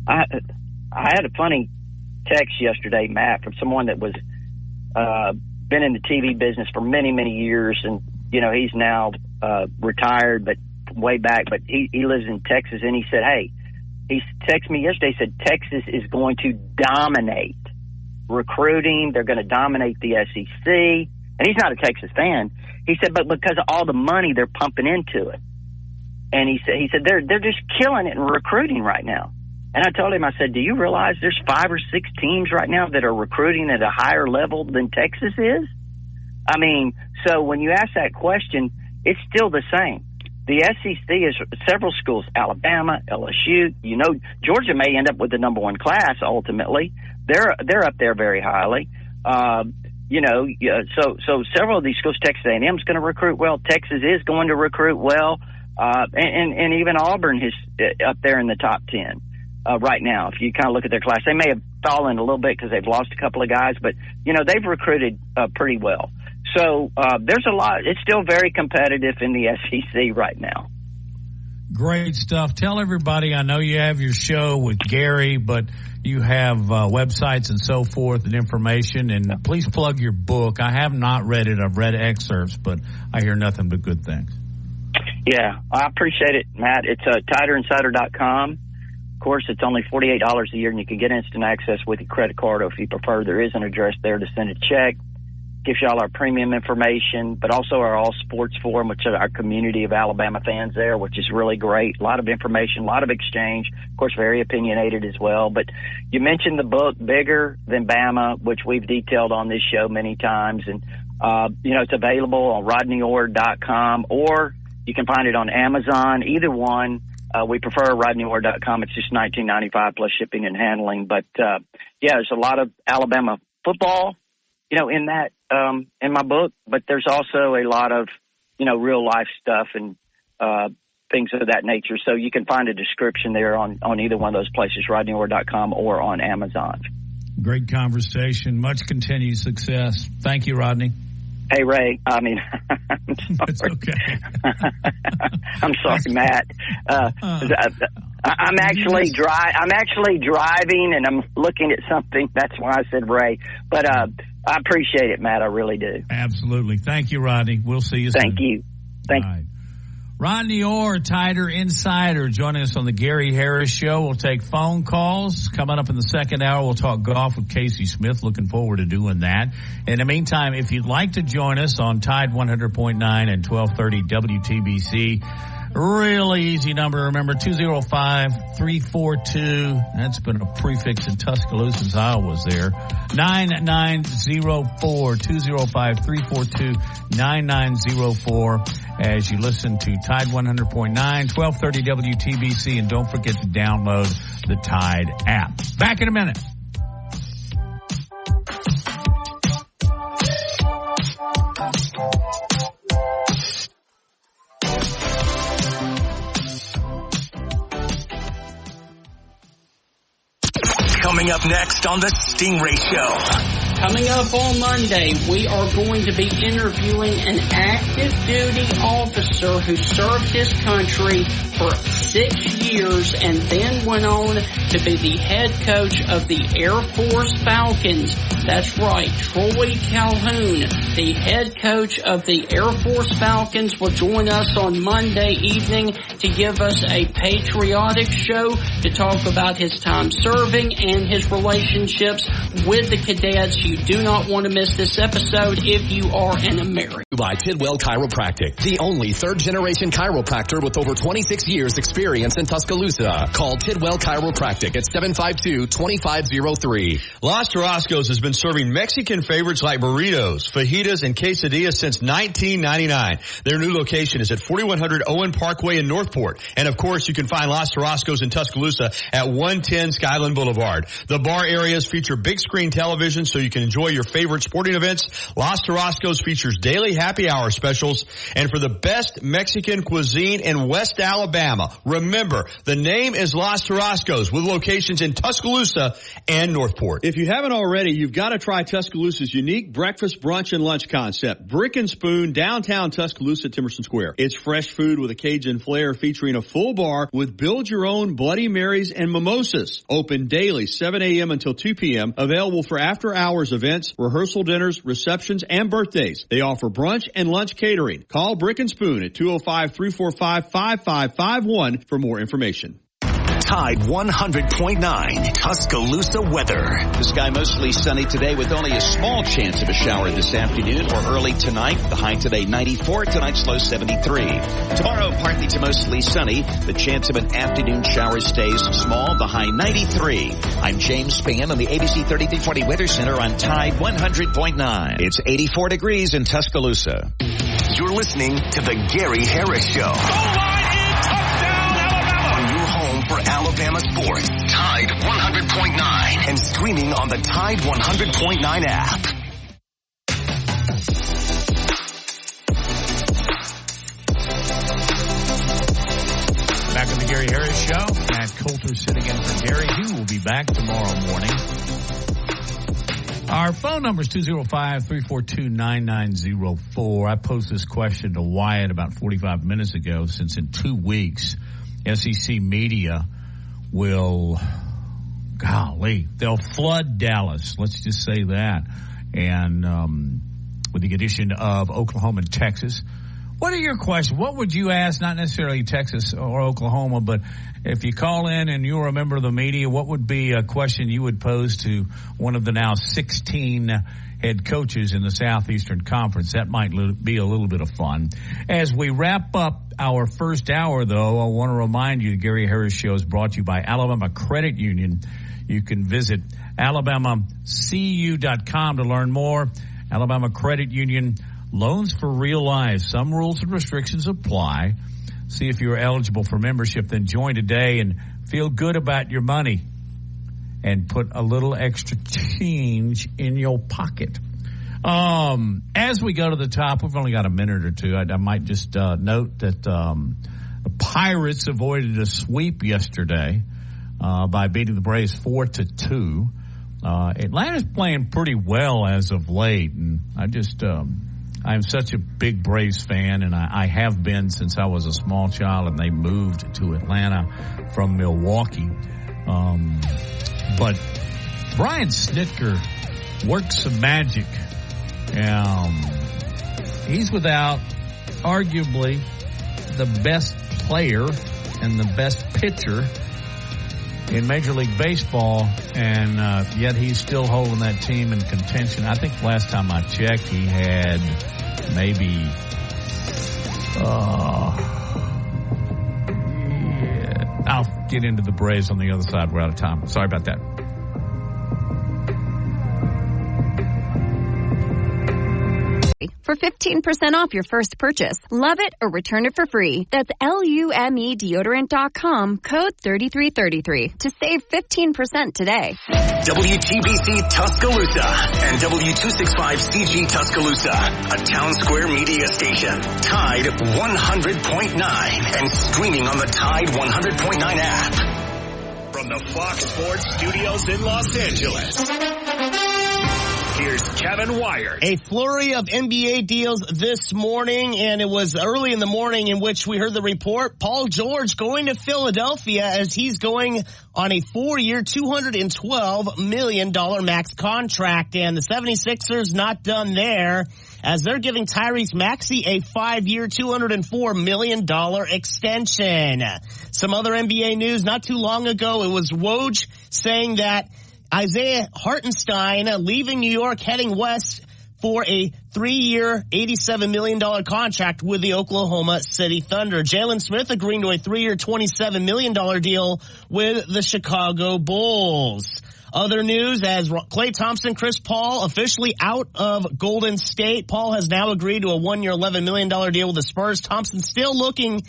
had a funny text yesterday, Matt, from someone that was been in the TV business for many, many years, and he's now retired, but way back. But he lives in Texas, and he said, "Hey," he texted me yesterday. He said Texas is going to dominate recruiting. They're going to dominate the SEC. And he's not a Texas fan. He said, but because of all the money they're pumping into it. And he said they're just killing it in recruiting right now. And I told him, I said, do you realize there's 5 or 6 teams right now that are recruiting at a higher level than Texas is? I mean, so when you ask that question, it's still the same. The SEC is several schools, Alabama, LSU. Georgia may end up with the number 1 class ultimately. They're up there very highly. So several of these schools, Texas A&M is going to recruit well. Texas is going to recruit well. And even Auburn is up there in the top 10 right now. If you kind of look at their class, they may have fallen a little bit because they've lost a couple of guys, but they've recruited pretty well. So there's a lot. It's still very competitive in the SEC right now. Great stuff. Tell everybody, I know you have your show with Gary, but you have websites and so forth and information, and please plug your book. I have not read it. I've read excerpts, but I hear nothing but good things. Yeah, I appreciate it, Matt. It's TiderInsider.com. Of course, it's only $48 a year, and you can get instant access with your credit card, or if you prefer, there is an address there to send a check. Gives you all our premium information, but also our All Sports Forum, which is our community of Alabama fans there, which is really great. A lot of information, a lot of exchange. Of course, very opinionated as well. But you mentioned the book, Bigger Than Bama, which we've detailed on this show many times. And, it's available on RodneyOrr.com, or you can find it on Amazon. Either one. We prefer RodneyOrr.com. It's just $19.95 plus shipping and handling. But, there's a lot of Alabama football, in that, in my book, but there's also a lot of, real life stuff and, things of that nature. So you can find a description there on either one of those places, RodneyOrr.com or on Amazon. Great conversation. Much continued success. Thank you, Rodney. Hey, Ray. I'm sorry. It's okay. I'm sorry, Matt. I'm actually driving and I'm looking at something. That's why I said Ray. But I appreciate it, Matt. I really do. Absolutely. Thank you, Rodney. We'll see you soon. Thank you. Thank you. Rodney Orr, Tider Insider, joining us on the Gary Harris Show. We'll take phone calls. Coming up in the second hour, we'll talk golf with Casey Smith. Looking forward to doing that. In the meantime, if you'd like to join us on Tide 100.9 and 1230 WTBC, really easy number. Remember, 205-342. That's been a prefix in Tuscaloosa since I was there. 9904. 205-342-9904. As you listen to Tide 100.9, 1230 WTBC, and don't forget to download the Tide app. Back in a minute. Coming up next on the Stingray Show. Coming up on Monday, we are going to be interviewing an active duty officer who served his country for 6 years and then went on to be the head coach of the Air Force Falcons. That's right, Troy Calhoun, the head coach of the Air Force Falcons, will join us on Monday evening to give us a patriotic show to talk about his time serving and his relationships with the cadets. You do not want to miss this episode if you are an American. By Tidwell Chiropractic, the only third-generation chiropractor with over 26 years experience in Tuscaloosa. Call Tidwell Chiropractic at 752-2503. Los Tarascos has been serving Mexican favorites like burritos, fajitas, and quesadillas since 1999. Their new location is at 4100 Owen Parkway in Northport. And of course, you can find Los Tarascos in Tuscaloosa at 110 Skyland Boulevard. The bar areas feature big screen television so you can enjoy your favorite sporting events. Los Tarascos features daily happy hour specials. And for the best Mexican cuisine in West Alabama, remember, the name is Los Tarascos with locations in Tuscaloosa and Northport. If you haven't already, you've got to try Tuscaloosa's unique breakfast, brunch, and lunch concept. Brick and Spoon, downtown Tuscaloosa at Timerson Square. It's fresh food with a Cajun flair featuring a full bar with build-your-own Bloody Marys and mimosas. Open daily, 7 a.m. until 2 p.m. Available for after-hours events, rehearsal dinners, receptions, and birthdays. They offer brunch and lunch catering. Call Brick and Spoon at 205-345-5551 for more information. Tide 100.9 Tuscaloosa weather. The sky mostly sunny today with only a small chance of a shower this afternoon or early tonight. The high today 94, tonight's low 73. Tomorrow partly to mostly sunny. The chance of an afternoon shower stays small. The high 93. I'm James Spann on the ABC 3320 Weather Center on Tide 100.9. It's 84 degrees in Tuscaloosa. You're listening to the Gary Harris Show. On your home for Alabama sports, Tide 100.9, and streaming on the Tide 100.9 app. Back on the Gary Harris Show. Matt Coulter sitting in for Gary. He will be back tomorrow morning. Our phone number is 205-342-9904. I posed this question to Wyatt about 45 minutes ago, since in 2 weeks, SEC media will, they'll flood Dallas. Let's just say that. And with the addition of Oklahoma and Texas. What are your questions? What would you ask, not necessarily Texas or Oklahoma, but if you call in and you're a member of the media, what would be a question you would pose to one of the now 16 head coaches in the Southeastern Conference? That might be a little bit of fun. As we wrap up our first hour, though, I want to remind you the Gary Harris Show is brought to you by Alabama Credit Union. You can visit alabamacu.com to learn more. Alabama Credit Union, loans for real life. Some rules and restrictions apply. See if you're eligible for membership. Then join today and feel good about your money and put a little extra change in your pocket. As we go to the top, we've only got a minute or two. I might just note that the Pirates avoided a sweep yesterday by beating the Braves 4-2. Atlanta's playing pretty well as of late, and I'm such a big Braves fan, and I have been since I was a small child, and they moved to Atlanta from Milwaukee. But Brian Snitker works some magic. He's without arguably the best player and the best pitcher in Major League Baseball, and yet he's still holding that team in contention. I think last time I checked, he had maybe I'll get into the Braves on the other side. We're out of time. Sorry about that. For 15% off your first purchase. Love it or return it for free. That's LUMEdeodorant.com, code 3333 to save 15% today. WTBC Tuscaloosa and W265CG Tuscaloosa, a Town Square media station. Tide 100.9 and streaming on the Tide 100.9 app. From the Fox Sports Studios in Los Angeles, here's Kevin Wyatt. A flurry of NBA deals this morning, and it was early in the morning in which we heard the report. Paul George going to Philadelphia as he's going on a 4-year, $212 million max contract. And the 76ers not done there, as they're giving Tyrese Maxey a 5-year, $204 million extension. Some other NBA news not too long ago, it was Woj saying that Isaiah Hartenstein leaving New York, heading west for a 3-year, $87 million contract with the Oklahoma City Thunder. Jalen Smith agreeing to a 3-year, $27 million deal with the Chicago Bulls. Other news, as Klay Thompson, Chris Paul officially out of Golden State. Paul has now agreed to a 1-year, $11 million deal with the Spurs. Thompson still looking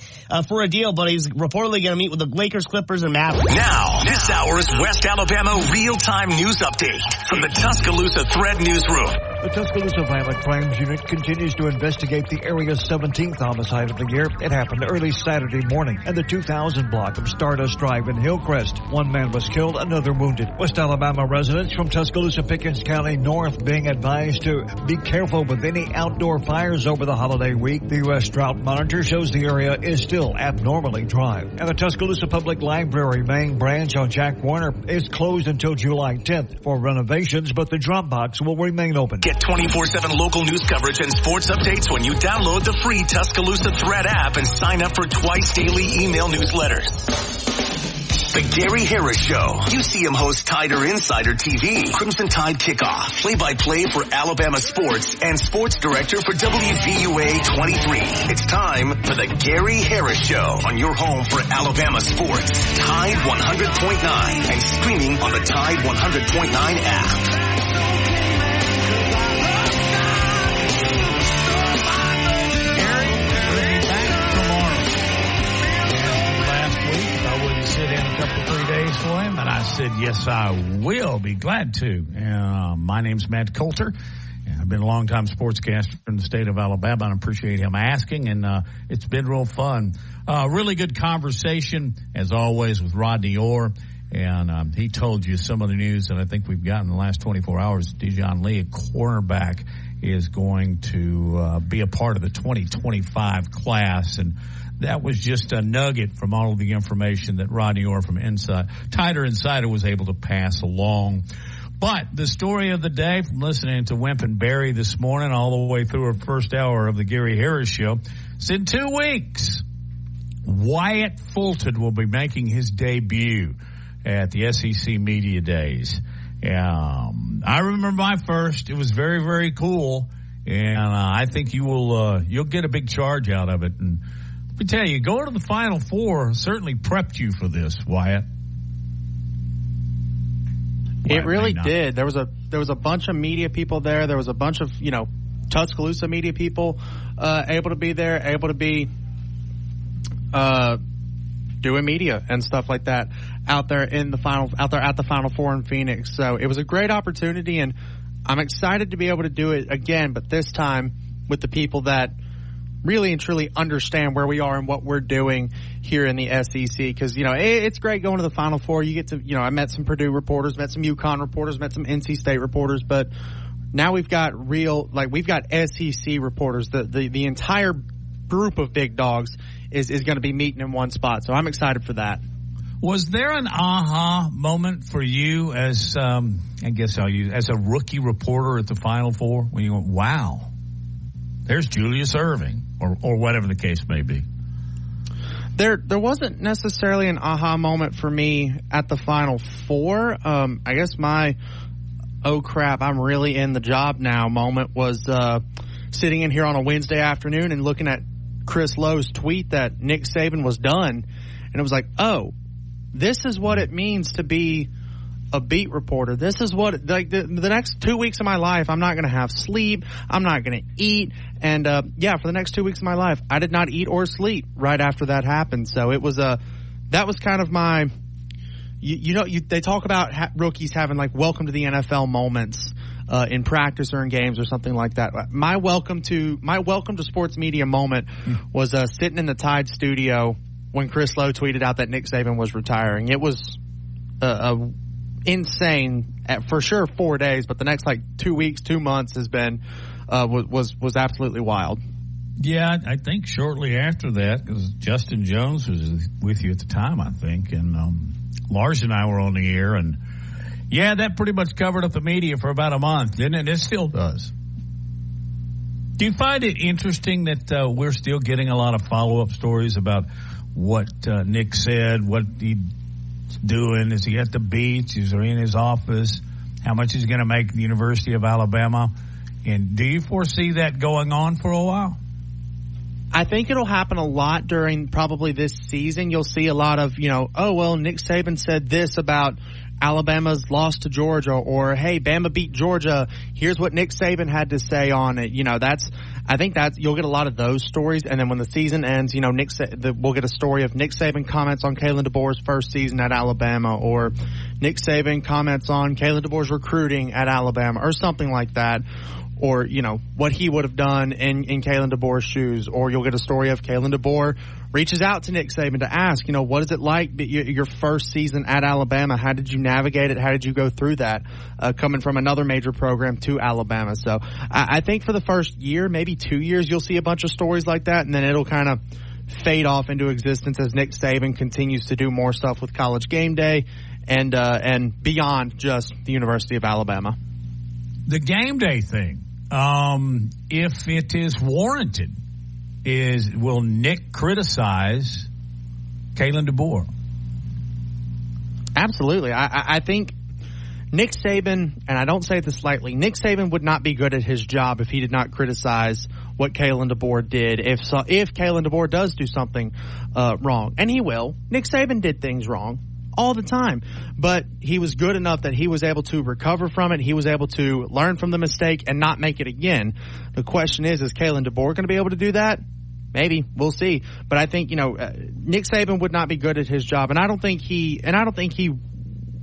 for a deal, but he's reportedly going to meet with the Lakers, Clippers, and Mavericks. Now, this hour's West Alabama real-time news update from the Tuscaloosa Thread Newsroom. The Tuscaloosa Violent Crimes Unit continues to investigate the area's 17th homicide of the year. It happened early Saturday morning in the 2000 block of Stardust Drive in Hillcrest. One man was killed, another wounded. West Alabama residents from Tuscaloosa, Pickens County North being advised to be careful with any outdoor fires over the holiday week. The U.S. Drought Monitor shows the area is still abnormally dry. And the Tuscaloosa Public Library main branch on Jack Warner is closed until July 10th for renovations, but the drop box will remain open. Get 24/7 local news coverage and sports updates when you download the free Tuscaloosa Thread app and sign up for twice daily email newsletters. The Gary Harris Show. UCM host Tider Insider TV. Crimson Tide Kickoff. Play-by-play for Alabama sports and sports director for WVUA 23. It's time for the Gary Harris Show on your home for Alabama sports. Tide 100.9 and streaming on the Tide 100.9 app. For him, and I said, yes, I will be glad to. My name's Matt Coulter. I've been a long-time sportscaster in the state of Alabama, and I appreciate him asking, and it's been real fun. Really good conversation, as always, with Rodney Orr, and he told you some of the news that I think we've gotten in the last 24 hours. Dijon Lee, a cornerback, is going to be a part of the 2025 class, and that was just a nugget from all of the information that Rodney Orr from Tider Insider was able to pass along. But the story of the day, from listening to Wimp and Barry this morning all the way through our first hour of the Gary Harris Show, is in 2 weeks, Wyatt Fulton will be making his debut at the SEC Media Days. I remember my first. It was very, very cool, and I think you'll get a big charge out of it. And let me tell you, going to the Final Four certainly prepped you for this, Wyatt. It really did. There was a bunch of media people there. There was a bunch of Tuscaloosa media people able to be there, able to be doing media and stuff like that out there at the Final Four in Phoenix. So it was a great opportunity, and I'm excited to be able to do it again, but this time with the people that really and truly understand where we are and what we're doing here in the SEC. Because, it's great going to the Final Four. You get to, I met some Purdue reporters, met some UConn reporters, met some NC State reporters, but now we've got SEC reporters. The entire group of big dogs is going to be meeting in one spot. So I'm excited for that. Was there an aha moment for you as, as a rookie reporter at the Final Four when you went, wow, there's Julius Erving, or whatever the case may be? There wasn't necessarily an aha moment for me at the Final Four. I guess my, oh crap, I'm really in the job now moment was sitting in here on a Wednesday afternoon and looking at Chris Lowe's tweet that Nick Saban was done. And it was like, oh, this is what it means to be a beat reporter. This is what, the next 2 weeks of my life, I'm not going to have sleep. I'm not going to eat. And, for the next 2 weeks of my life, I did not eat or sleep right after that happened. So it was that was kind of my, they talk about rookies having welcome to the NFL moments, in practice or in games or something like that. My welcome to sports media moment was, sitting in the Tide studio when Chris Lowe tweeted out that Nick Saban was retiring. It was, insane for sure 4 days, but the next 2 weeks, 2 months has been was absolutely wild. Yeah, I think shortly after that, because Justin Jones was with you at the time, I think, and Lars and I were on the air, and yeah, that pretty much covered up the media for about a month, didn't it? It still does. Do you find it interesting that we're still getting a lot of follow-up stories about what Nick said, what he doing? Is he at the beach? Is he in his office? How much he's going to make at the University of Alabama? And do you foresee that going on for a while? I think it'll happen a lot during probably this season. You'll see a lot of, oh, well, Nick Saban said this about Alabama's loss to Georgia, or, hey, Bama beat Georgia. Here's what Nick Saban had to say on it. I think you'll get a lot of those stories. And then when the season ends, we'll get a story of Nick Saban comments on Kalen DeBoer's first season at Alabama, or Nick Saban comments on Kalen DeBoer's recruiting at Alabama, or something like that. Or, what he would have done in Kalen DeBoer's shoes. Or you'll get a story of Kalen DeBoer reaches out to Nick Saban to ask, what is it like your first season at Alabama? How did you navigate it? How did you go through that, coming from another major program to Alabama? So I think for the first year, maybe 2 years, you'll see a bunch of stories like that, and then it'll kind of fade off into existence as Nick Saban continues to do more stuff with College Game Day and beyond just the University of Alabama. The game day thing. If it is warranted, will Nick criticize Kalen DeBoer? Absolutely. I think Nick Saban, and I don't say this lightly, Nick Saban would not be good at his job if he did not criticize what Kalen DeBoer did. If Kalen DeBoer does do something wrong, and he will, Nick Saban did things wrong all the time, but he was good enough that he was able to recover from it. He was able to learn from the mistake and not make it again. The question is Kalen DeBoer going to be able to do that? Maybe. We'll see. But I think, Nick Saban would not be good at his job, and I don't think he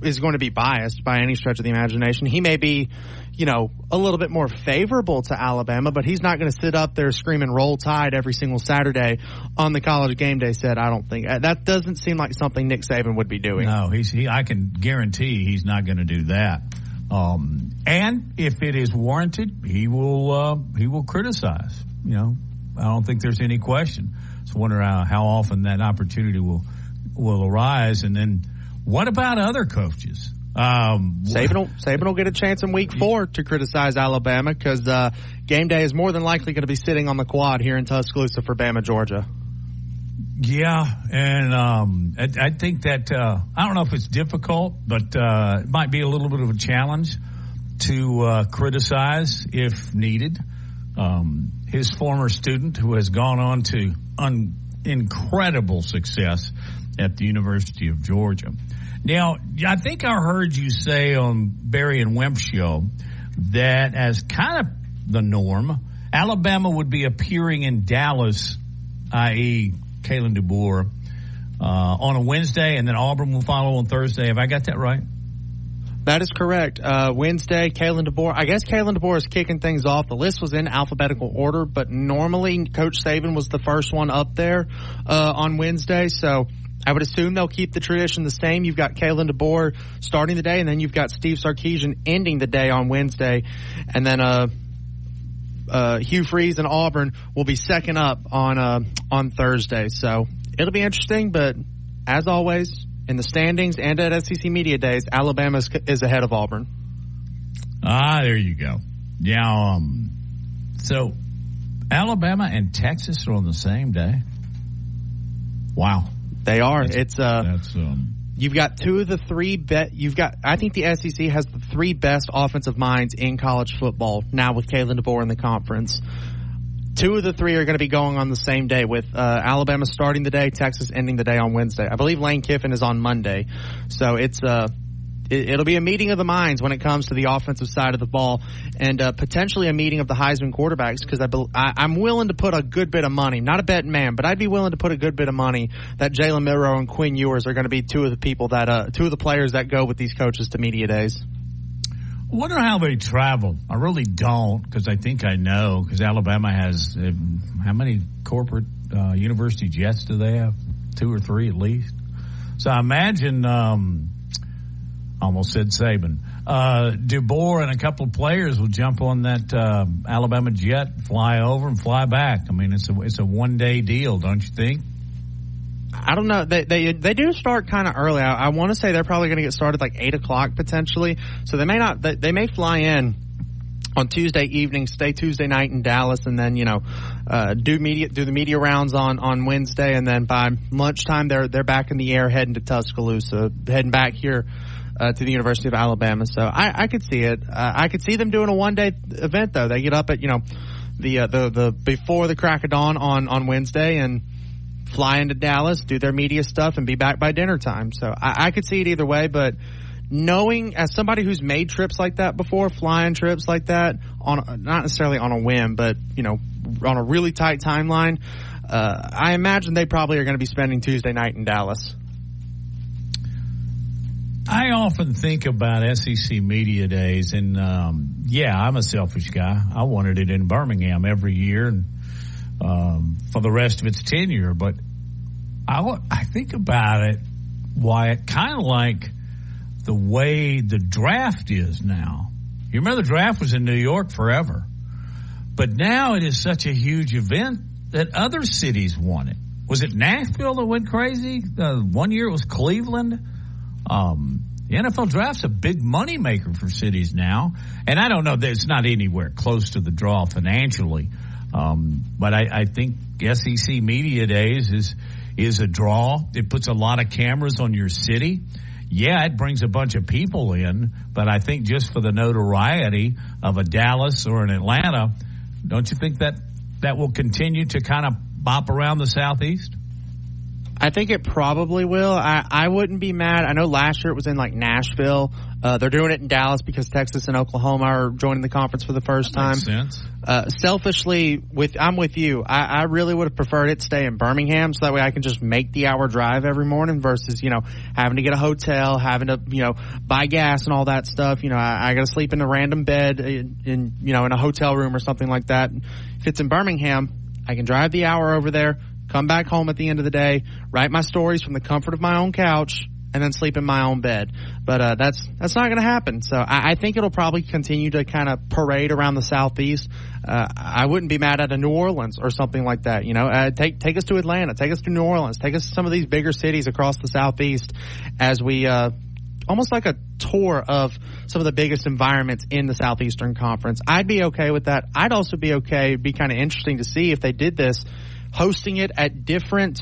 is going to be biased by any stretch of the imagination. He may be, a little bit more favorable to Alabama, but he's not going to sit up there screaming Roll Tide every single Saturday on the College Game Day set. I don't think that doesn't seem like something Nick Saban would be doing. No, I can guarantee he's not going to do that. And if it is warranted, he will criticize. I don't think there's any question. So I wonder how often that opportunity will arise. And then what about other coaches? Saban will get a chance in week 4 to criticize Alabama because Game Day is more than likely going to be sitting on the quad here in Tuscaloosa for Bama, Georgia. Yeah, and I think that I don't know if it's difficult, but it might be a little bit of a challenge to criticize if needed. His former student who has gone on to incredible success at the University of Georgia. Now, I think I heard you say on Barry and Wimp show that as kind of the norm, Alabama would be appearing in Dallas, i.e. Kalen DeBoer, on a Wednesday, and then Auburn will follow on Thursday. Have I got that right? That is correct. Wednesday, Kalen DeBoer. I guess Kalen DeBoer is kicking things off. The list was in alphabetical order, but normally Coach Saban was the first one up there on Wednesday, so I would assume they'll keep the tradition the same. You've got Kalen DeBoer starting the day, and then you've got Steve Sarkisian ending the day on Wednesday. And then Hugh Freeze and Auburn will be second up on Thursday. So it'll be interesting, but as always, in the standings and at SEC Media Days, Alabama is ahead of Auburn. There you go. Yeah, so Alabama and Texas are on the same day. Wow. They are. You've got two of the three I think the SEC has the 3 best offensive minds in college football now with Kalen DeBoer in the conference. 2 of the 3 are going to be going on the same day with Alabama starting the day, Texas ending the day on Wednesday. I believe Lane Kiffin is on Monday. So it'll be a meeting of the minds when it comes to the offensive side of the ball, and potentially a meeting of the Heisman quarterbacks, because I'm willing to put a good bit of money, not a betting man, but I'd be willing to put a good bit of money that Jalen Milroe and Quinn Ewers are going to be 2 of the players that go with these coaches to media days. I wonder how they travel. I really don't, because I think I know, because Alabama has how many corporate university jets do they have? 2 or 3 at least. So I imagine almost said Saban. DeBoer and a couple of players will jump on that Alabama jet, fly over and fly back. I mean, it's a one-day deal, don't you think? I don't know. They do start kind of early. I want to say they're probably going to get started like 8 o'clock potentially. So they may not. They may fly in on Tuesday evening, stay Tuesday night in Dallas, and then do the media rounds on Wednesday, and then by lunchtime they're back in the air heading to Tuscaloosa, heading back here to the University of Alabama. So I could see it. I could see them doing a one-day event, though. They get up at the before the crack of dawn on Wednesday and fly into Dallas, do their media stuff, and be back by dinner time. So I could see it either way, but knowing, as somebody who's made trips like that before, flying trips like that, on not necessarily on a whim, but on a really tight timeline, I imagine they probably are going to be spending Tuesday night in Dallas. I often think about SEC Media Days, and I'm a selfish guy. I wanted it in Birmingham every year, and for the rest of its tenure. But I think about it, Wyatt, kind of like the way the draft is now. You remember the draft was in New York forever, but now it is such a huge event that other cities want it. Was it Nashville that went crazy? 1 year it was Cleveland. The NFL draft's a big money maker for cities now, and I don't know that it's not anywhere close to the draw financially, but I think SEC Media Days is a draw. It puts a lot of cameras on your city. yeah, it brings a bunch of people in, but I think just for the notoriety of a Dallas or an Atlanta, don't you think that will continue to kind of bop around the Southeast? I think it probably will. I wouldn't be mad. I know last year it was in like Nashville. They're doing it in Dallas because Texas and Oklahoma are joining the conference for the first time. Makes sense. Selfishly, I'm with you. I really would have preferred it stay in Birmingham so that way I can just make the hour drive every morning versus, having to get a hotel, having to, buy gas and all that stuff. I got to sleep in a random bed in a hotel room or something like that. If it's in Birmingham, I can drive the hour over there, come back home at the end of the day, write my stories from the comfort of my own couch, and then sleep in my own bed. But that's not going to happen. So I think it'll probably continue to kind of parade around the Southeast. I wouldn't be mad at a New Orleans or something like that. Take us to Atlanta, take us to New Orleans, take us to some of these bigger cities across the Southeast as we almost like a tour of some of the biggest environments in the Southeastern Conference. I'd be okay with that. I'd also be okay. It'd be kind of interesting to see if they did this, hosting it at different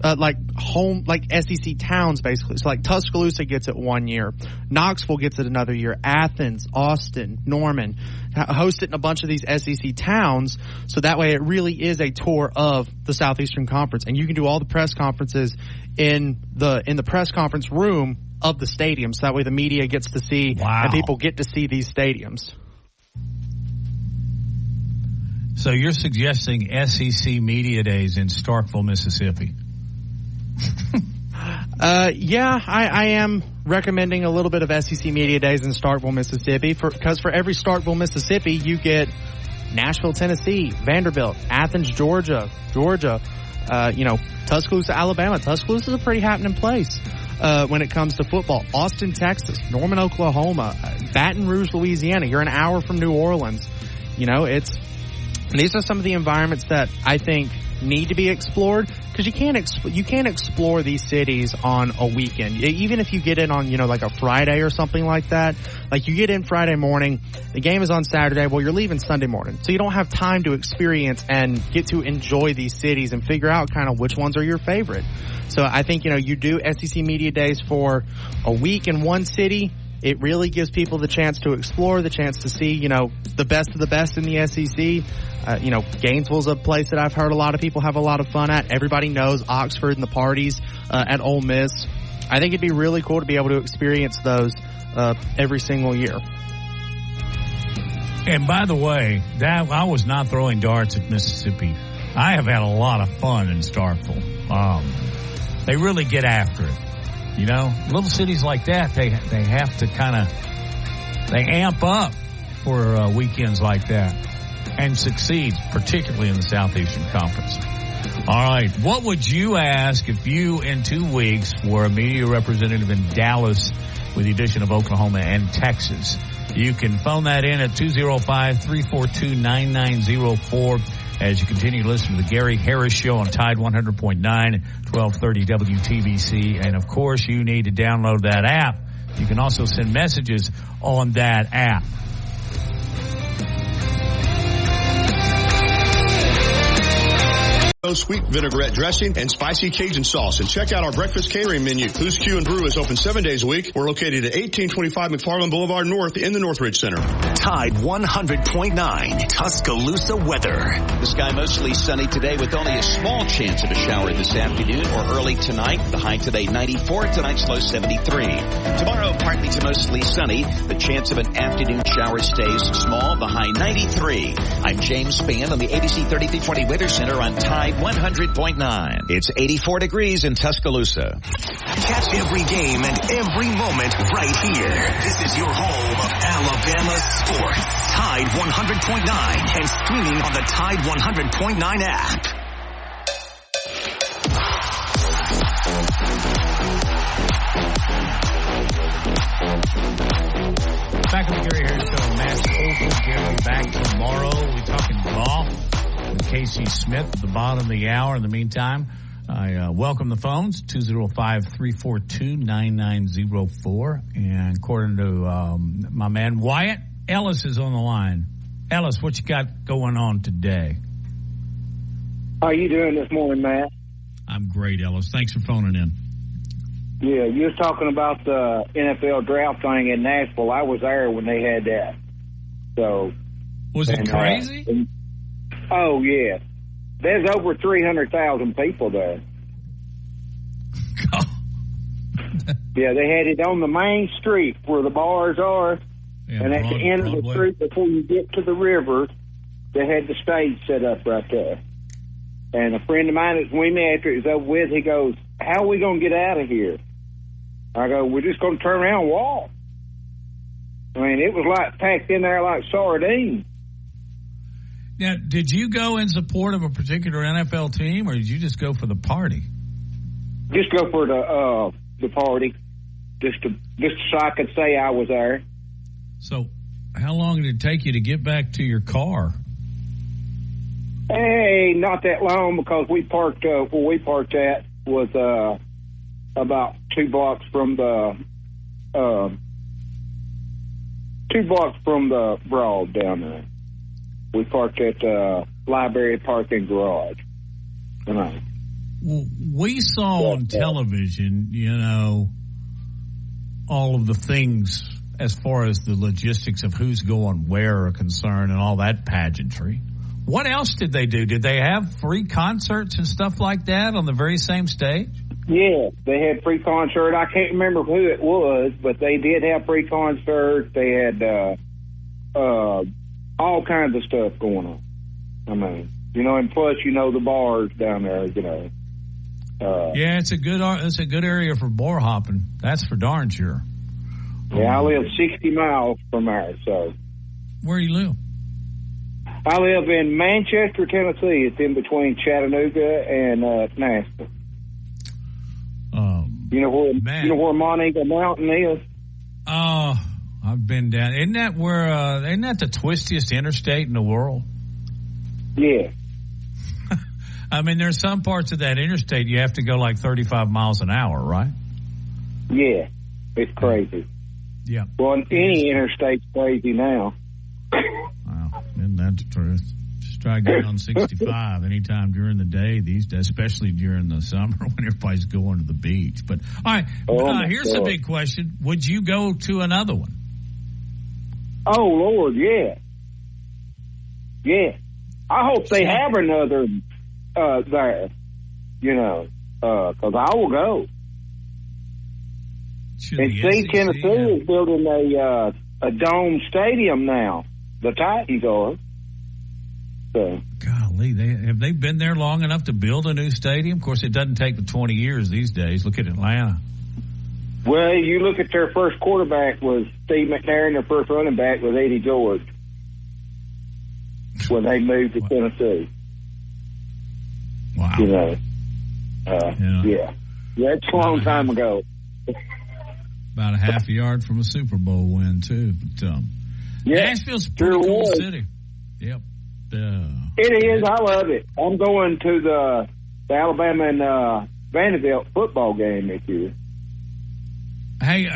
SEC towns, basically. So like Tuscaloosa gets it 1 year, Knoxville gets it another year, Athens, Austin, Norman, host it in a bunch of these SEC towns, so that way it really is a tour of the Southeastern Conference, and you can do all the press conferences in the press conference room of the stadium, so that way the media gets to see and people get to see these stadiums. So you're suggesting SEC Media Days in Starkville, Mississippi? Yeah, I am recommending a little bit of SEC Media Days in Starkville, Mississippi, because for every Starkville, Mississippi, you get Nashville, Tennessee, Vanderbilt, Athens, Georgia, Tuscaloosa, Alabama. Tuscaloosa is a pretty happening place when it comes to football. Austin, Texas, Norman, Oklahoma, Baton Rouge, Louisiana. You're an hour from New Orleans. These are some of the environments that I think need to be explored, because you can't explore these cities on a weekend. Even if you get in on like a Friday or something like that, like you get in Friday morning, the game is on Saturday, well, you're leaving Sunday morning, so you don't have time to experience and get to enjoy these cities and figure out kind of which ones are your favorite. So I think you do SEC Media Days for a week in one city. It really gives people the chance to explore, the chance to see, the best of the best in the SEC. Gainesville's a place that I've heard a lot of people have a lot of fun at. Everybody knows Oxford and the parties at Ole Miss. I think it'd be really cool to be able to experience those every single year. And by the way, I was not throwing darts at Mississippi. I have had a lot of fun in Starkville. They really get after it. Little cities like that, they have to they amp up for weekends like that and succeed, particularly in the Southeastern Conference. All right. What would you ask if you, in 2 weeks, were a media representative in Dallas with the addition of Oklahoma and Texas? You can phone that in at 205-342-9904 as you continue to listen to the Gary Harris Show on Tide 100.9, 1230 WTBC. And, of course, you need to download that app. You can also send messages on that app. Sweet vinaigrette dressing and spicy Cajun sauce. And check out our breakfast catering menu. Blues Q and Brew is open 7 days a week. We're located at 1825 McFarland Boulevard North in the Northridge Center. Tide 100.9 Tuscaloosa weather. The sky mostly sunny today with only a small chance of a shower this afternoon or early tonight. The high today 94, tonight's low 73. Tomorrow partly to mostly sunny. The chance of an afternoon shower stays small. The high 93. I'm James Spann on the ABC 3320 Weather Center on Tide 100.9. It's 84 degrees in Tuscaloosa. Catch every game and every moment right here. This is your home of Alabama sports. Tide 100.9 and streaming on the Tide 100.9 app. Back on the Gary Harris Show, Matt Colton, Gary back tomorrow. We're talking golf. Casey Smith at the bottom of the hour. In the meantime, I welcome the phones, 205-342-9904. And according to my man Wyatt, Ellis is on the line. Ellis, what you got going on today? How are you doing this morning, Matt? I'm great, Ellis. Thanks for phoning in. Yeah, you was talking about the NFL draft thing in Nashville. I was there when they had that. So was it crazy? Oh yeah, there's over 300,000 people there. Yeah, they had it on the main street where the bars are, and at the end of the street before you get to the river, they had the stage set up right there. And a friend of mine, when we met after it was over with, he goes, "How are we going to get out of here?" I go, "We're just going to turn around and walk." I mean, it was like packed in there like sardines. Now, did you go in support of a particular NFL team, or did you just go for the party? Just go for the party, just so I could say I was there. So, how long did it take you to get back to your car? Hey, not that long, because we parked where we parked at was about 2 blocks from the Broad down there. We parked at the library parking garage. Well, we saw on television, all of the things as far as the logistics of who's going where are concerned and all that pageantry. What else did they do? Did they have free concerts and stuff like that on the very same stage? Yeah, they had free concert. I can't remember who it was, but they did have free concerts. They had all kinds of stuff going on. I mean, and plus, the bars down there, yeah, it's a good area for bar hopping. That's for darn sure. Yeah, I live 60 miles from there. So, where do you live? I live in Manchester, Tennessee. It's in between Chattanooga and Nashville. You know where Monteagle Mountain is? Oh, I've been down. Isn't that the twistiest interstate in the world? Yeah. I mean, there's some parts of that interstate you have to go like 35 miles an hour, right? Yeah, it's crazy. Yeah. Well, any interstate's crazy now. Wow, isn't that the truth? Just try getting on 65 anytime during the day these days, especially during the summer when everybody's going to the beach. But all right, here's the big question: would you go to another one? Oh Lord, yeah. I hope they have another there. Because I will go. And see, Tennessee is building a dome stadium now. The Titans are. So. Golly, have they been there long enough to build a new stadium? Of course, it doesn't take but 20 years these days. Look at Atlanta. Well, you look at their first quarterback was Steve McNair, their first running back was Eddie George when they moved to Tennessee. Wow. Yeah. That's a long time ago. About a half a yard from a Super Bowl win, too. But, Nashville's a pretty cool city. Yep. It is. I love it. I'm going to the Alabama and Vanderbilt football game this year. Hey,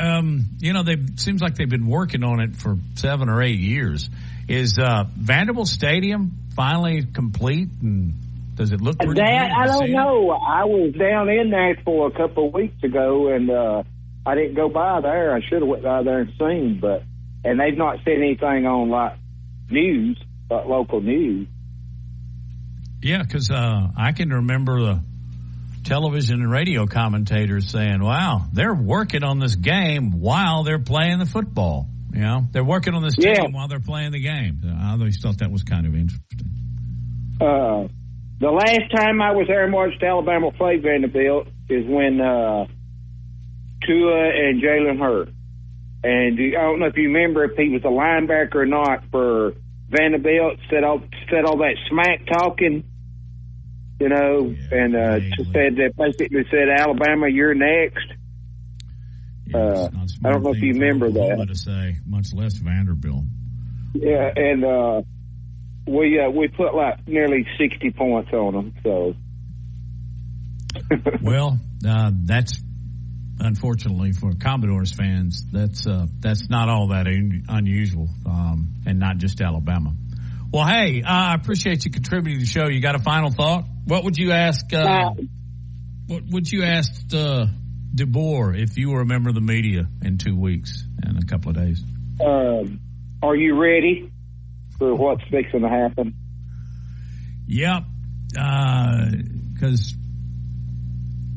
seems like they've been working on it for 7 or 8 years. Is Vanderbilt Stadium finally complete, and does it look pretty good? I don't know. I was down in Nashville a couple of weeks ago, and I didn't go by there. I should have went by there and seen, and they've not said anything on news, local news. Yeah, because I can remember the television and radio commentators saying, "Wow, they're working on this game while they're playing the football." They're working on this team while they're playing the game. I always thought that was kind of interesting. The last time I was there and watched Alabama play Vanderbilt is when Tua and Jalen Hurts. And I don't know if you remember if he was a linebacker or not for Vanderbilt, said all that smack talking, basically said, "Alabama, you're next." Yeah, I don't know if you remember that. To say, much less Vanderbilt. Yeah, and we put nearly 60 points on them. So, well, that's unfortunately for Commodores fans. That's not all that unusual, and not just Alabama. Well, hey, I appreciate you contributing to the show. You got a final thought? What would you ask? What would you ask DeBoer, if you were a member of the media in 2 weeks and a couple of days. Are you ready for what's fixing to happen? Yep. Because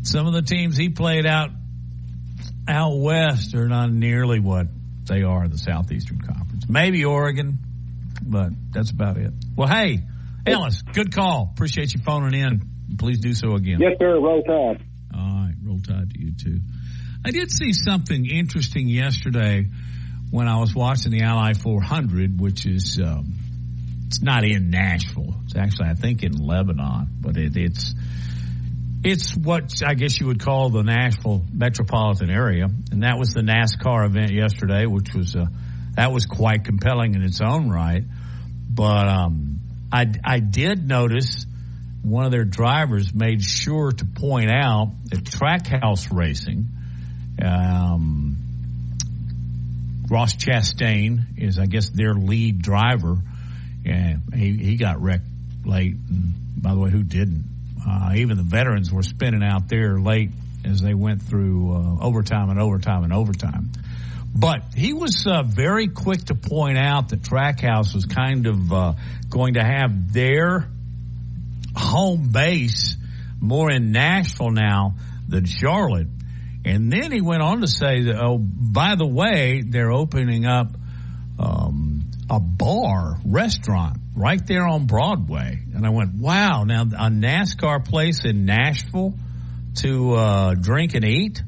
some of the teams he played out west are not nearly what they are in the Southeastern Conference. Maybe Oregon, but that's about it. Well, hey, Ellis, good call. Appreciate you phoning in. Please do so again. Yes, sir. Roll Tide. All right. Roll Tide to you, too. I did see something interesting yesterday when I was watching the Ally 400, which is it's not in Nashville. It's actually, I think, in Lebanon. But it's what I guess you would call the Nashville metropolitan area. And that was the NASCAR event yesterday, which was that was quite compelling in its own right. But I did notice one of their drivers made sure to point out that Trackhouse Racing, Ross Chastain is, I guess, their lead driver, and he got wrecked late. And by the way, who didn't? Even the veterans were spinning out there late as they went through overtime and overtime and overtime. But he was very quick to point out that Trackhouse was kind of going to have their home base more in Nashville now than Charlotte. And then he went on to say that, oh, by the way, they're opening up a restaurant right there on Broadway. And I went, wow, now a NASCAR place in Nashville to drink and eat?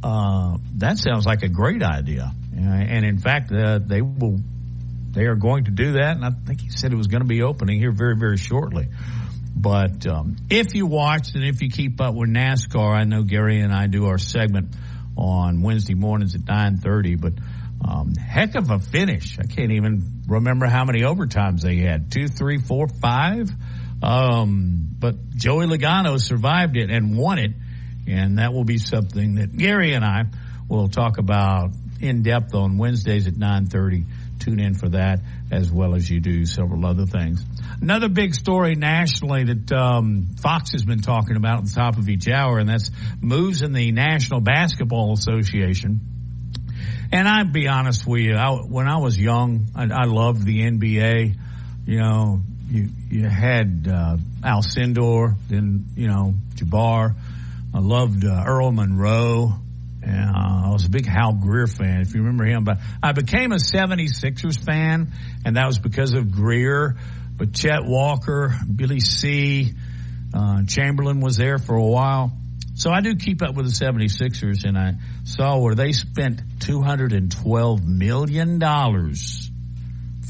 That sounds like a great idea. And in fact, they are going to do that. And I think he said it was going to be opening here very, very shortly. But if you watch and if you keep up with NASCAR, I know Gary and I do our segment on Wednesday mornings at 9:30. But heck of a finish. I can't even remember how many overtimes they had. 2, 3, 4, 5. But Joey Logano survived it and won it. And that will be something that Gary and I will talk about in depth on Wednesdays at 9:30. Tune in for that, as well as you do several other things. Another big story nationally that Fox has been talking about at the top of each hour, and that's moves in the National Basketball Association. And I'd be honest with you, when I was young, I loved the NBA. You know, you had Alcindor, then, Jabbar. I loved Earl Monroe. And I was a big Hal Greer fan, if you remember him. But I became a 76ers fan, and that was because of Greer. But Chet Walker, Billy C., Chamberlain was there for a while. So I do keep up with the 76ers, and I saw where they spent $212 million.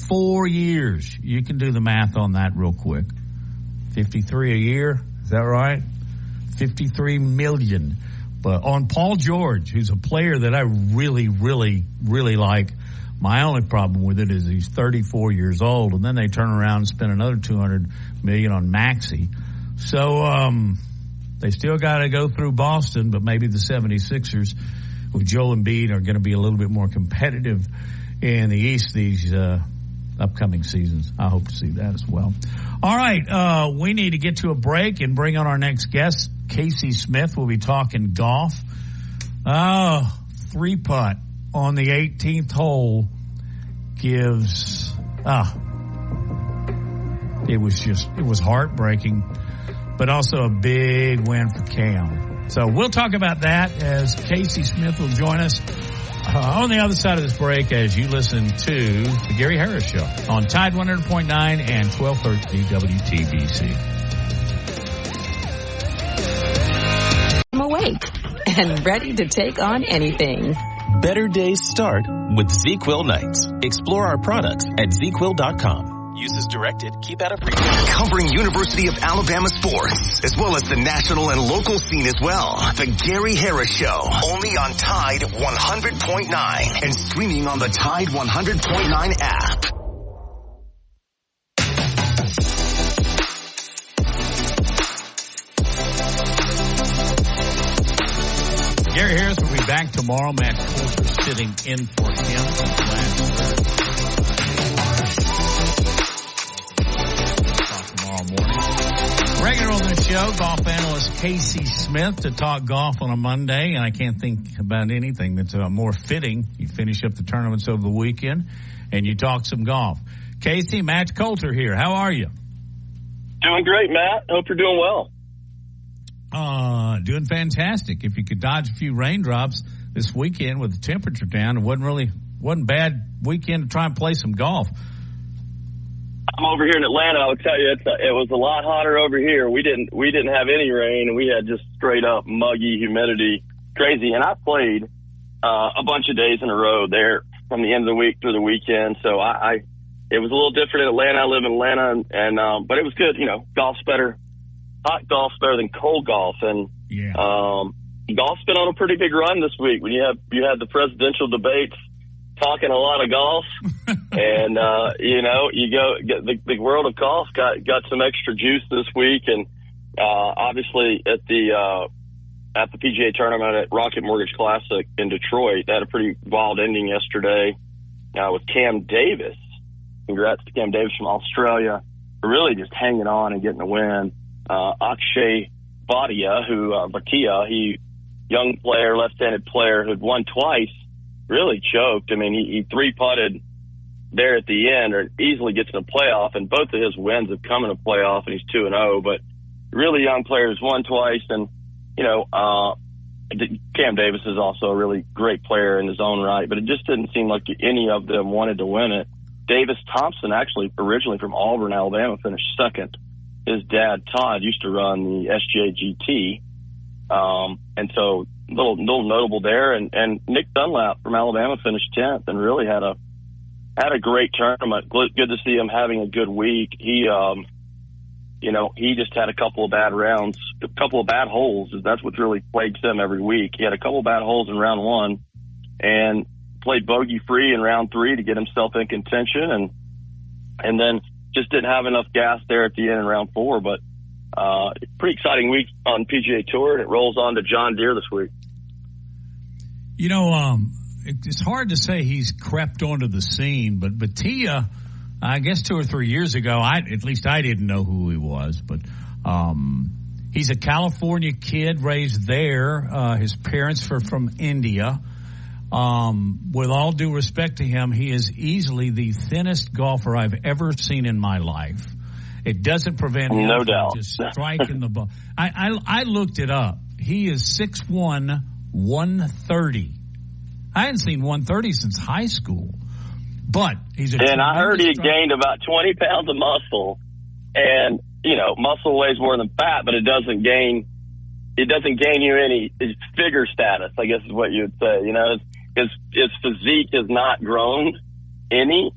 4 years. You can do the math on that real quick. 53 a year, is that right? 53 million. But on Paul George, who's a player that I really, really, really like. My only problem with it is he's 34 years old, and then they turn around and spend another $200 million on Maxey. So they still got to go through Boston, but maybe the 76ers with Joel Embiid are going to be a little bit more competitive in the East these upcoming seasons. I hope to see that as well. All right, we need to get to a break and bring on our next guest. Casey Smith will be talking golf. 3-putt on the 18th hole gives, it was heartbreaking, but also a big win for Cam. So we'll talk about that as Casey Smith will join us on the other side of this break as you listen to the Gary Harris Show on Tide 100.9 and 1230 WTBC. I'm awake and ready to take on anything. Better days start with ZzzQuil nights. Explore our products at ZzzQuil.com. Use as directed. Keep out of reach. Covering University of Alabama sports, as well as the national and local scene as well. The Gary Harris Show, only on Tide 100.9 and streaming on the Tide 100.9 app. Gary Harris will be back tomorrow. Matt Coulter sitting in for him tomorrow morning. Regular on the show, golf analyst Casey Smith to talk golf on a Monday, and I can't think about anything that's more fitting. You finish up the tournaments over the weekend, and you talk some golf. Casey, Matt Coulter here. How are you? Doing great, Matt. Hope you're doing well. Doing fantastic. If you could dodge a few raindrops this weekend with the temperature down, it wasn't a bad weekend to try and play some golf. I'm over here in Atlanta. I would tell you, it was a lot hotter over here. We didn't have any rain, and we had just straight up muggy humidity, crazy. And I played a bunch of days in a row there from the end of the week through the weekend. So it was a little different in Atlanta. I live in Atlanta, and but it was good. You know, golf's better. Hot golf's better than cold golf, and golf's been on a pretty big run this week. When you had the presidential debates, talking a lot of golf, and you know, you get the world of golf got some extra juice this week, and obviously at the PGA tournament at Rocket Mortgage Classic in Detroit, that had a pretty wild ending yesterday with Cam Davis. Congrats to Cam Davis from Australia for really just hanging on and getting a win. Akshay Bhatia, he young player, left-handed player who'd won twice, really choked. I mean, he three-putted there at the end, or easily gets in a playoff, and both of his wins have come in a playoff, and he's 2-0. But really young player who's won twice, and you know, Cam Davis is also a really great player in his own right, but it just didn't seem like any of them wanted to win it. Davis Thompson, actually originally from Auburn, Alabama, finished second. His dad, Todd, used to run the SGA GT. And so little notable there. And Nick Dunlap from Alabama finished 10th and really had a great tournament. Good to see him having a good week. He, you know, he just had a couple of bad rounds, a couple of bad holes. That's what really plagues him every week. He had a couple of bad holes in round one and played bogey free in round three to get himself in contention. And then just didn't have enough gas there at the end in round four, but pretty exciting week on PGA Tour, and it rolls on to John Deere this week. You know, it's hard to say he's crept onto the scene, but Bhatia, I guess 2 or 3 years ago, at least I didn't know who he was, but he's a California kid raised there. His parents were from India. With all due respect to him, he is easily the thinnest golfer I've ever seen in my life. It doesn't prevent him from just striking the ball. I looked it up. He is 6'1", 130. I hadn't seen 130 since high school. But he's a and I heard he gained about 20 pounds of muscle. And, you know, muscle weighs more than fat, but it doesn't gain you any figure status, I guess is what you would say. You know, his physique has not grown any.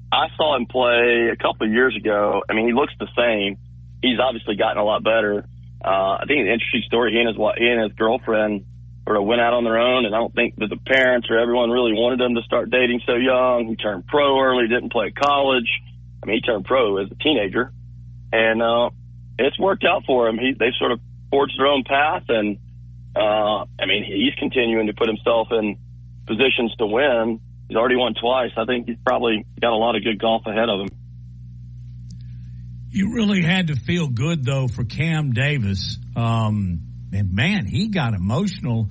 I saw him play a couple of years ago. I mean, he looks the same. He's obviously gotten a lot better. I think an interesting story. He and his girlfriend sort of went out on their own, and I don't think that the parents or everyone really wanted them to start dating so young. He turned pro early, didn't play at college. I mean, he turned pro as a teenager, and it's worked out for him. They've sort of forged their own path, and I mean, he's continuing to put himself in positions to win. He's already won twice. I think he's probably got a lot of good golf ahead of him. You really had to feel good, though, for Cam Davis. And, man, he got emotional.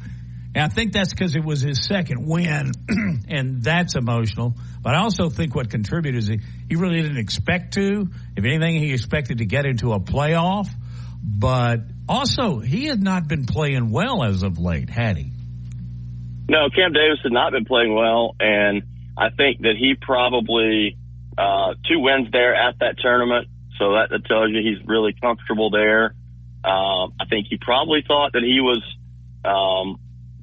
And I think that's because it was his second win, and that's emotional. But I also think what contributed is he really didn't expect to. If anything, he expected to get into a playoff. But also, he had not been playing well as of late, had he? No, Cam Davis had not been playing well, and I think that he probably 2 wins there at that tournament, so that tells you he's really comfortable there. I think he probably thought that he was,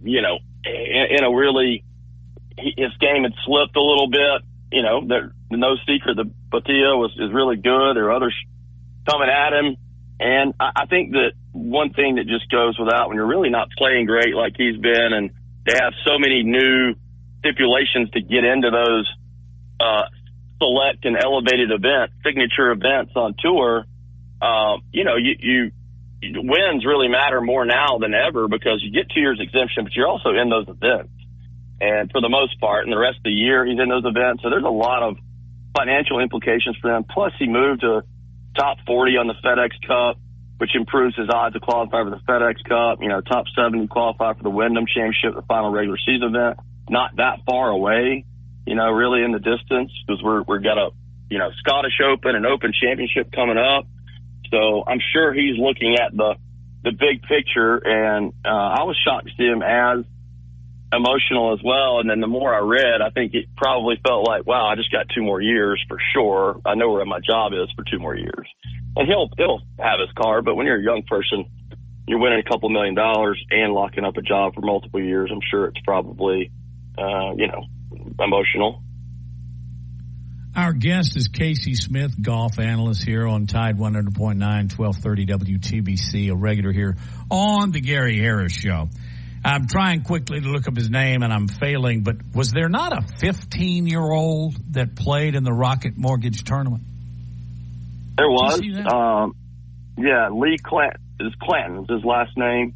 you know, in a really his game had slipped a little bit. You know, no secret that Bhatia is really good. There are others coming at him, and I think that one thing that just goes without when you're really not playing great like he's been, and they have so many new stipulations to get into those select and elevated events, signature events on tour. You know, you wins really matter more now than ever because you get 2 years exemption, but you're also in those events. And for the most part, and the rest of the year, he's in those events. So there's a lot of financial implications for them. Plus, he moved to top 40 on the FedEx Cup. which improves his odds to qualify for the FedEx Cup. You know, top 70 qualify for the Wyndham Championship, the final regular season event. Not that far away, you know, really in the distance, because we're got a, you know, Scottish Open and Open Championship coming up. So I'm sure he's looking at the big picture, and I was shocked to see him as emotional as well. And then the more I read, I think it probably felt like, wow, I just got 2 more years for sure. I know where my job is for 2 more years. And he'll have his card, but when you're a young person, you're winning a couple $1 million and locking up a job for multiple years. I'm sure it's probably, you know, emotional. Our guest is Casey Smith, golf analyst here on Tide 100.9, 1230 WTBC, a regular here on the Gary Harris Show. I'm trying quickly to look up his name, and I'm failing, but was there not a 15-year-old that played in the Rocket Mortgage Tournament? There was. Yeah, Lee Clanton is his last name.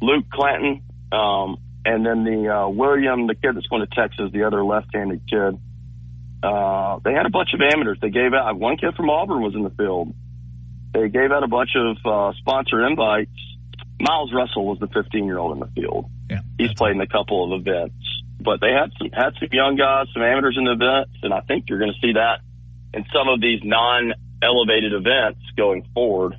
Luke Clanton. And then the William, the kid that's going to Texas, the other left-handed kid. They had a bunch of amateurs. They gave out, one kid from Auburn was in the field. They gave out a bunch of sponsored invites. Miles Russell was the 15-year-old in the field. Yeah, he's played in a couple of events. But they had some young guys, some amateurs in the events, and I think you're going to see that in some of these non-elevated events going forward.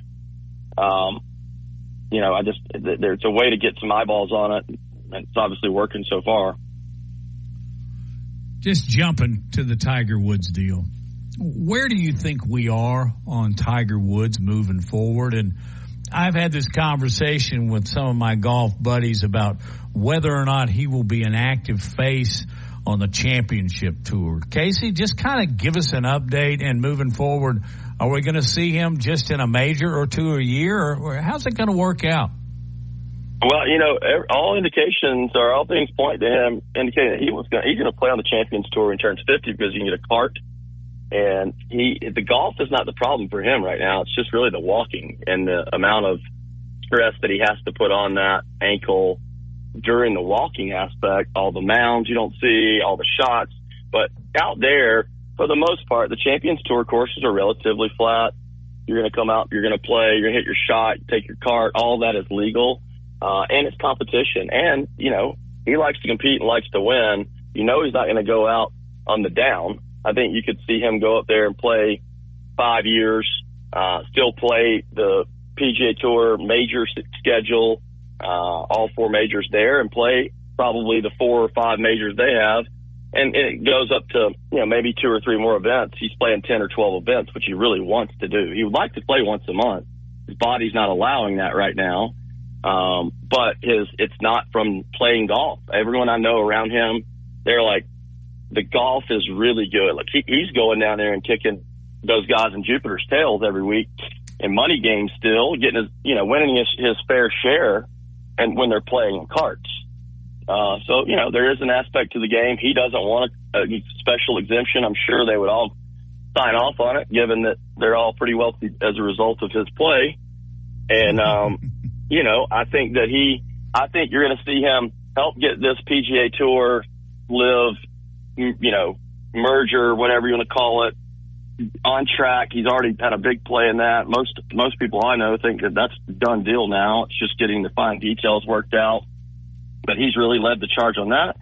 You know, there's a way to get some eyeballs on it. And it's obviously working so far. Just jumping to the Tiger Woods deal. Where do you think we are on Tiger Woods moving forward? And I've had this conversation with some of my golf buddies about whether or not he will be an active face on the championship tour. Casey, just kind of give us an update, and moving forward, are we going to see him just in a major or 2 a year, or how's it going to work out? Well, you know, all indications, or all things point to him indicating that he's going to play on the Champions Tour when he turns 50, because he can get a cart. And the golf is not the problem for him right now. It's just really the walking and the amount of stress that he has to put on that ankle during the walking aspect, all the mounds you don't see, all the shots. But out there, for the most part, the Champions Tour courses are relatively flat. You're going to come out, you're going to play, you're going to hit your shot, take your cart. All that is legal. And it's competition. And, you know, he likes to compete and likes to win. You know, he's not going to go out on the down. I think you could see him go up there and play 5 years, still play the PGA Tour major schedule, all 4 majors there, and play probably the 4 or 5 majors they have. And it goes up to, you know, maybe 2 or 3 more events. He's playing 10 or 12 events, which he really wants to do. He would like to play once a month. His body's not allowing that right now. But it's not from playing golf. Everyone I know around him, they're like, the golf is really good. Like he's going down there and kicking those guys in Jupiter's tails every week in money games still, getting winning his fair share, and when they're playing in carts. So, you know, there is an aspect to the game. He doesn't want a special exemption. I'm sure they would all sign off on it, given that they're all pretty wealthy as a result of his play. And, you know, I think you're going to see him help get this PGA Tour live, you know, merger, whatever you want to call it, on track. He's already had a big play in that. Most people I know think that that's a done deal now. It's just getting the fine details worked out. But he's really led the charge on that,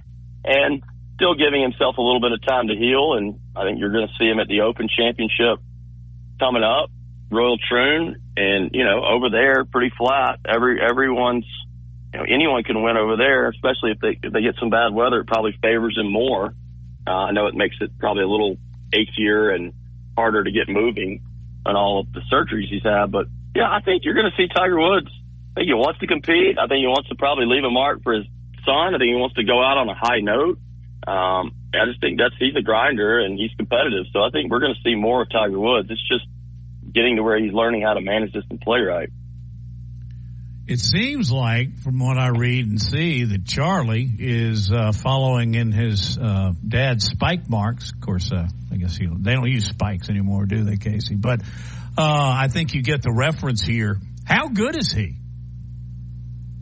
and still giving himself a little bit of time to heal. And I think you're going to see him at the Open Championship coming up, Royal Troon, and, you know, over there, pretty flat. Everyone's, you know, anyone can win over there, especially if they get some bad weather. It probably favors him more. I know it makes it probably a little achier and harder to get moving on all of the surgeries he's had. But yeah, I think you're going to see Tiger Woods. I think he wants to compete. I think he wants to probably leave a mark for his son. I think he wants to go out on a high note. I just think he's a grinder and he's competitive. So I think we're going to see more of Tiger Woods. It's just getting to where he's learning how to manage this and play right. It seems like, from what I read and see, that Charlie is following in his dad's spike marks. Of course, I guess they don't use spikes anymore, do they, Casey? But I think you get the reference here. How good is he?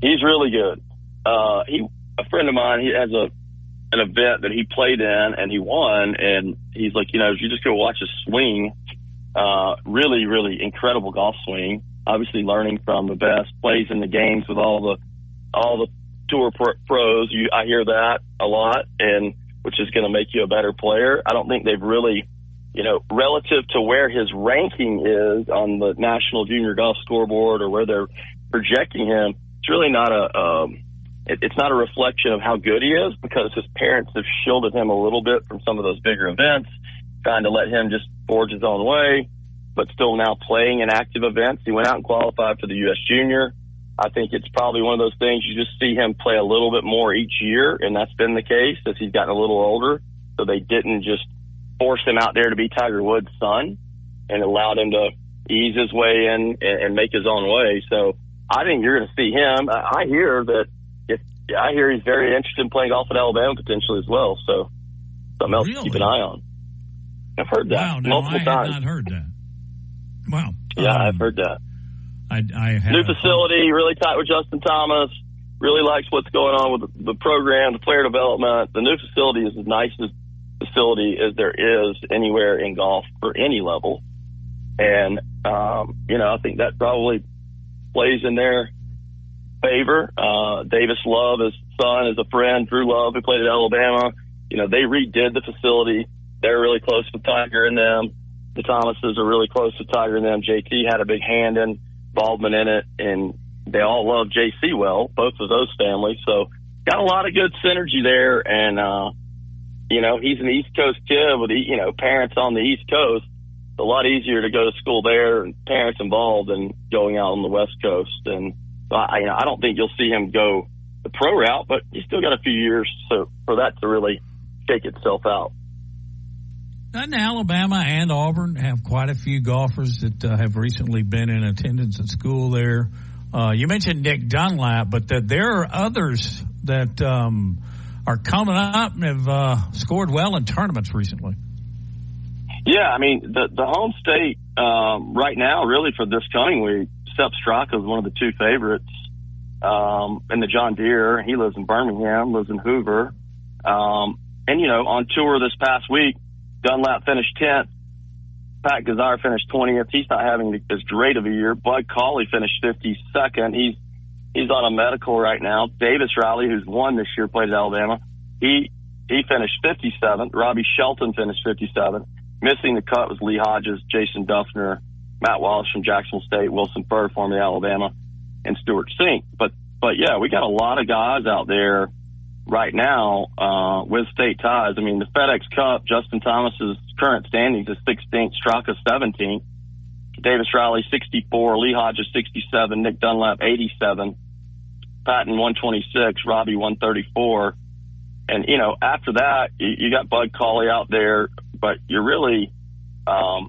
He's really good. A friend of mine, he has an event that he played in and he won, and he's like, you know, you just go watch his swing. Really, really incredible golf swing. obviously learning from the best, plays in the games with all the tour pros. I hear that a lot, and which is going to make you a better player. I don't think they've really, relative to where his ranking is on the National Junior Golf Scoreboard or where they're projecting him. It's really not it's not a reflection of how good he is, because his parents have shielded him a little bit from some of those bigger events, trying to let him just forge his own way, but still now playing in active events. He went out and qualified for the U.S. Junior. I think it's probably one of those things you just see him play a little bit more each year, and that's been the case as he's gotten a little older. So they didn't just force him out there to be Tiger Woods' son and allowed him to ease his way in and make his own way. So I think you're going to see him. I hear he's very interested in playing golf at Alabama potentially as well. So something else to keep an eye on. I've heard that multiple times. I have not heard that. Wow. Yeah, I've heard that. I have new facility, really tight with Justin Thomas. Really likes what's going on with the program, the player development. The new facility is the nicest facility as there is anywhere in golf for any level. And, I think that probably plays in their favor. Davis Love, his son, is a friend. Drew Love, who played at Alabama. They redid the facility. They're really close with Tiger and them. The Thomases are really close with Tiger and them. JT had a big involvement in it, and they all love JC well, both of those families. So got a lot of good synergy there. And, he's an East Coast kid with, parents on the East Coast. It's a lot easier to go to school there and parents involved than going out on the West Coast. And so I don't think you'll see him go the pro route, but he's still got a few years for that to really shake itself out. Doesn't Alabama and Auburn have quite a few golfers that have recently been in attendance at school there? You mentioned Nick Dunlap, but there are others that are coming up and have scored well in tournaments recently. Yeah, I mean, the home state right now, really for this coming week, Sepp Straka is one of the two favorites in the John Deere. He lives in Birmingham, lives in Hoover. On tour this past week, Dunlap finished 10th. Pat Gazar finished 20th. He's not having as great of a year. Bud Cauley finished 52nd. He's on a medical right now. Davis Riley, who's won this year, played at Alabama. He finished 57th. Robbie Shelton finished 57th. Missing the cut was Lee Hodges, Jason Duffner, Matt Wallace from Jacksonville State, Wilson Furr, formerly Alabama, and Stuart Sink. But yeah, we got a lot of guys out there right now with state ties. I mean, the FedEx Cup, Justin Thomas's current standings is 16th, Straka 17th, Davis Riley 64, Lee Hodges 67, Nick Dunlap 87, Patton 126, Robbie 134. And, after that, you got Bud Cauley out there, but you're really,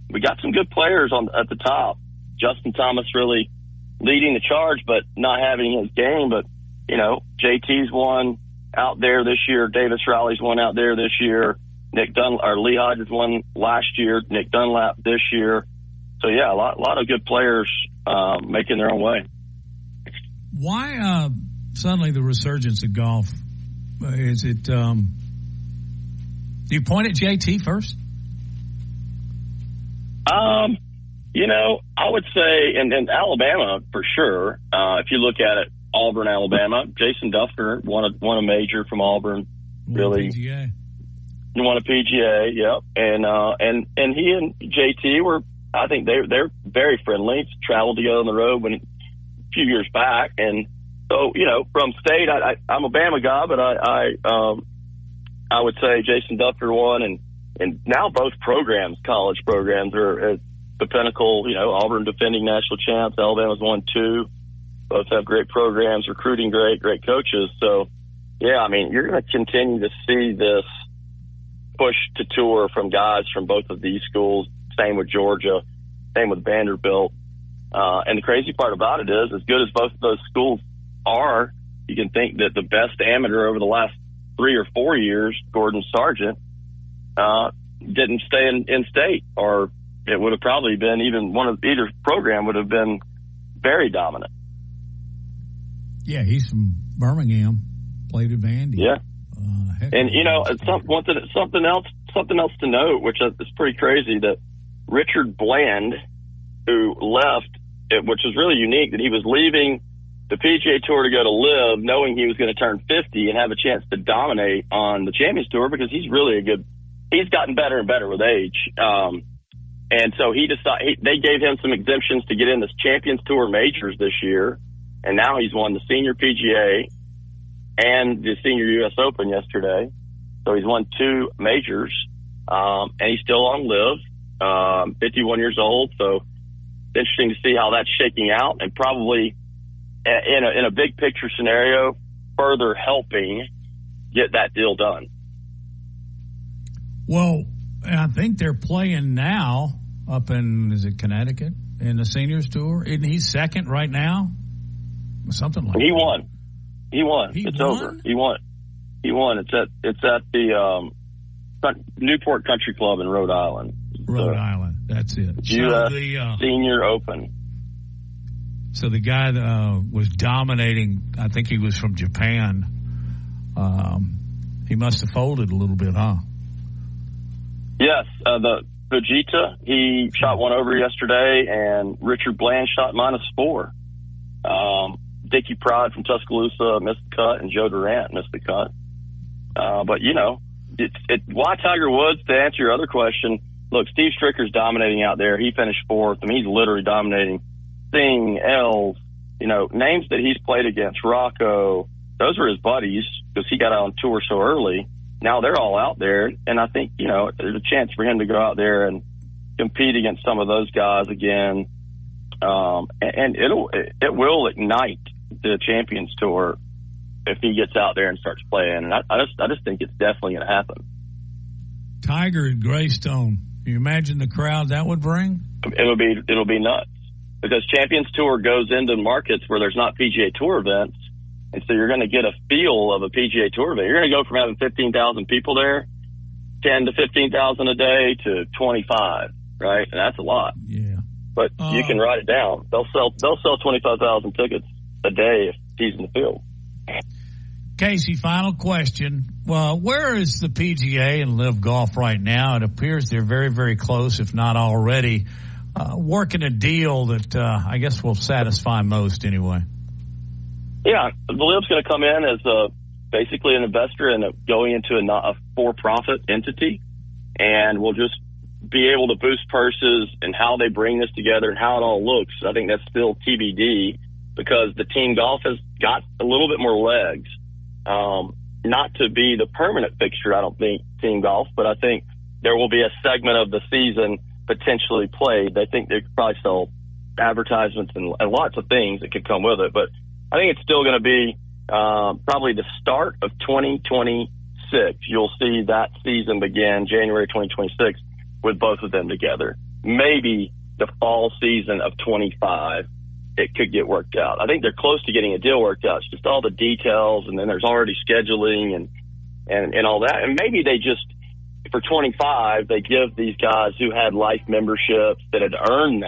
we got some good players at the top. Justin Thomas really leading the charge, but not having his game. But, JT's won out there this year. Davis Riley's won out there this year. Lee Hodges won last year. Nick Dunlap this year. So, yeah, a lot of good players making their own way. Why suddenly the resurgence of golf? Is it do you point at JT first? I would say, and Alabama for sure. If you look at it, Auburn, Alabama, Jason Duffner won a major from Auburn. Really won a PGA. Yep. And he and JT were, I think they're very friendly. Traveled together on the road a few years back. And so, from state, I'm a Bama guy, but I would say Jason Duffner won, and now both programs, college programs, are at the pinnacle. Auburn defending national champs, Alabama's won 2. Both have great programs, recruiting great coaches. So, yeah, I mean, you're going to continue to see this push to tour from guys from both of these schools. Same with Georgia, same with Vanderbilt. And the crazy part about it is, as good as both of those schools are, you can think that the best amateur over the last 3 or 4 years, Gordon Sargent, didn't stay in state, or it would have probably been either program would have been very dominant. Yeah, he's from Birmingham, played at Vandy. Yeah, and something else to note, which is pretty crazy, that Richard Bland, who left which was really unique, that he was leaving the PGA Tour to go to LIV, knowing he was going to turn 50 and have a chance to dominate on the Champions Tour, because he's really he's gotten better and better with age. And so they gave him some exemptions to get in the Champions Tour majors this year. And now he's won the Senior PGA and the Senior US Open yesterday. So he's won 2 majors. And he's still on LIV, 51 years old. So it's interesting to see how that's shaking out, and probably in a big picture scenario, further helping get that deal done. Well, I think they're playing now up in, is it Connecticut, in the Seniors Tour? Isn't he second right now? Something like that. He won. It's over. He won. It's at the Newport Country Club in Rhode Island. Rhode Island. That's it. US Senior Open. So the guy that was dominating, I think he was from Japan. He must have folded a little bit, huh? Yes. The Fujita, he shot one over yesterday, and Richard Bland shot -4. Dickie Pride from Tuscaloosa missed the cut, and Joe Durant missed the cut. But, why Tiger Woods, to answer your other question, look, Steve Stricker's dominating out there. He finished 4th. I mean, he's literally dominating. Singh, Els, names that he's played against, Rocco, those were his buddies because he got out on tour so early. Now they're all out there, and I think, there's a chance for him to go out there and compete against some of those guys again. And it will ignite the Champions Tour if he gets out there and starts playing. And I just think it's definitely going to happen. Tiger at Greystone. Can you imagine the crowd that would bring? It'll be nuts. Because Champions Tour goes into markets where there's not PGA Tour events, and so you're going to get a feel of a PGA Tour event. You're going to go from having 15,000 people there, 10 to 15,000 a day, to 25, right? And that's a lot. Yeah. But you can write it down. They'll sell 25,000 tickets a day if he's in the field. Casey, final question. Well, where is the PGA and LIV Golf right now? It appears they're very, very close, if not already, working a deal that I guess will satisfy most anyway. Yeah, the LIV's going to come in as basically an investor and going into a for-profit entity, and we'll just be able to boost purses and how they bring this together and how it all looks. I think that's still TBD, because the team golf has got a little bit more legs. Not to be the permanent fixture, I don't think, team golf, but I think there will be a segment of the season potentially played. They think they could probably sell advertisements and lots of things that could come with it. But I think it's still going to be probably the start of 2026. You'll see that season begin January 2026 with both of them together. Maybe the fall season of 25, it could get worked out. I think they're close to getting a deal worked out. It's just all the details, and then there's already scheduling and all that. And maybe they just, for 25, they give these guys who had life memberships that had earned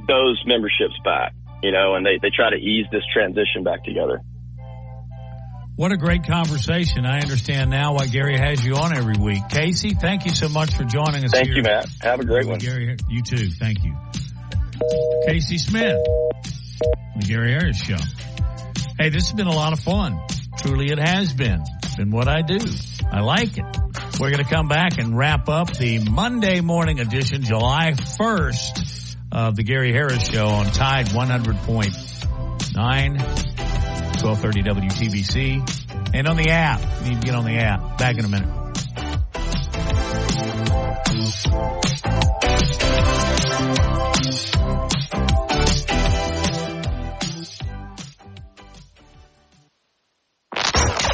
those memberships back, and they try to ease this transition back together. What a great conversation. I understand now why Gary has you on every week. Casey, thank you so much for joining us here. Thank you, Matt. Have a great one. Gary, you too. Thank you. Casey Smith, the Gary Harris Show. Hey, this has been a lot of fun. Truly it has been. It's been what I do. I like it. We're going to come back and wrap up the Monday morning edition, July 1st, of the Gary Harris Show on Tide 100.9, 1230 WTBC, and on the app. You need to get on the app. Back in a minute.